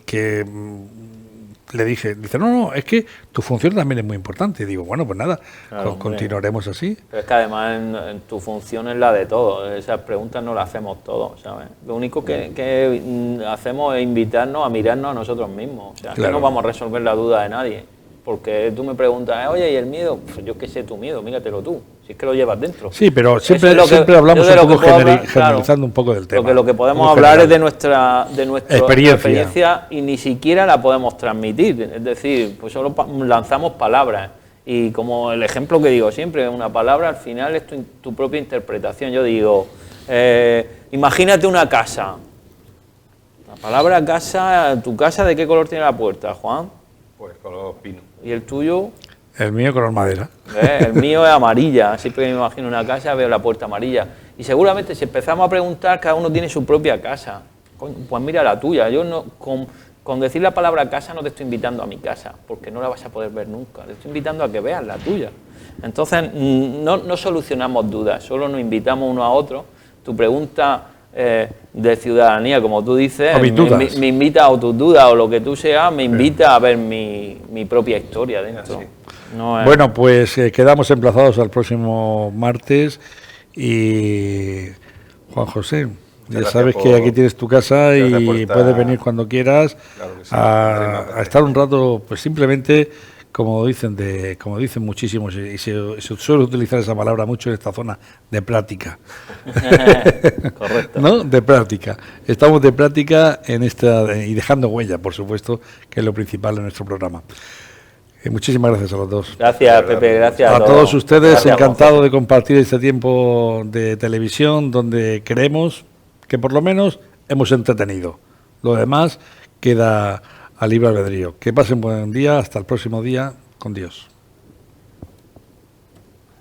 le dice, no, es que tu función también es muy importante. Y digo, bueno, pues nada, Claro, continuaremos así. Pero es que además en tu función es la de todos, esas preguntas no las hacemos todos, ¿sabes? Lo único que hacemos es invitarnos a mirarnos a nosotros mismos, o sea, Claro. que no vamos a resolver la duda de nadie, porque tú me preguntas, oye, ¿y el miedo? Pues yo qué sé tu miedo, míratelo tú, si es que lo llevas dentro. Sí, pero Eso es siempre hablamos yo de un lo poco que puedo hablar, generalizando claro, un poco del tema. Porque lo que podemos Muy hablar general. es de nuestra experiencia y ni siquiera la podemos transmitir. Es decir, pues solo lanzamos palabras. Y como el ejemplo que digo siempre, una palabra al final es tu propia interpretación. Yo digo, Imagínate una casa. La palabra casa, ¿tu casa de qué color tiene la puerta, Juan? Pues color pino. ¿Y el tuyo? El mío color madera. El mío es amarilla, siempre que me imagino una casa veo la puerta amarilla. Y seguramente si empezamos a preguntar, cada uno tiene su propia casa. Pues mira la tuya, yo no, con decir la palabra casa no te estoy invitando a mi casa, porque no la vas a poder ver nunca, te estoy invitando a que veas la tuya. Entonces no solucionamos dudas, solo nos invitamos uno a otro. Tu pregunta de ciudadanía, como tú dices, me invita, o tus dudas o lo que tú seas, me invita a ver mi propia historia dentro. No es... Bueno, pues quedamos emplazados al próximo martes y Juan José, ya sabes que aquí tienes tu casa y puedes venir cuando quieras, claro que sí, a estar un rato, pues simplemente, como dicen muchísimos, y se suele utilizar esa palabra mucho en esta zona, de práctica. Correcto. ¿No? De práctica. Estamos de práctica en esta y dejando huella, por supuesto, que es lo principal de nuestro programa. Muchísimas gracias a los dos. Gracias, Pepe, gracias a todos ustedes. Gracias, encantado de compartir este tiempo de televisión donde creemos que por lo menos hemos entretenido. Lo demás queda a libre albedrío. Que pasen buen día, hasta el próximo día, con Dios.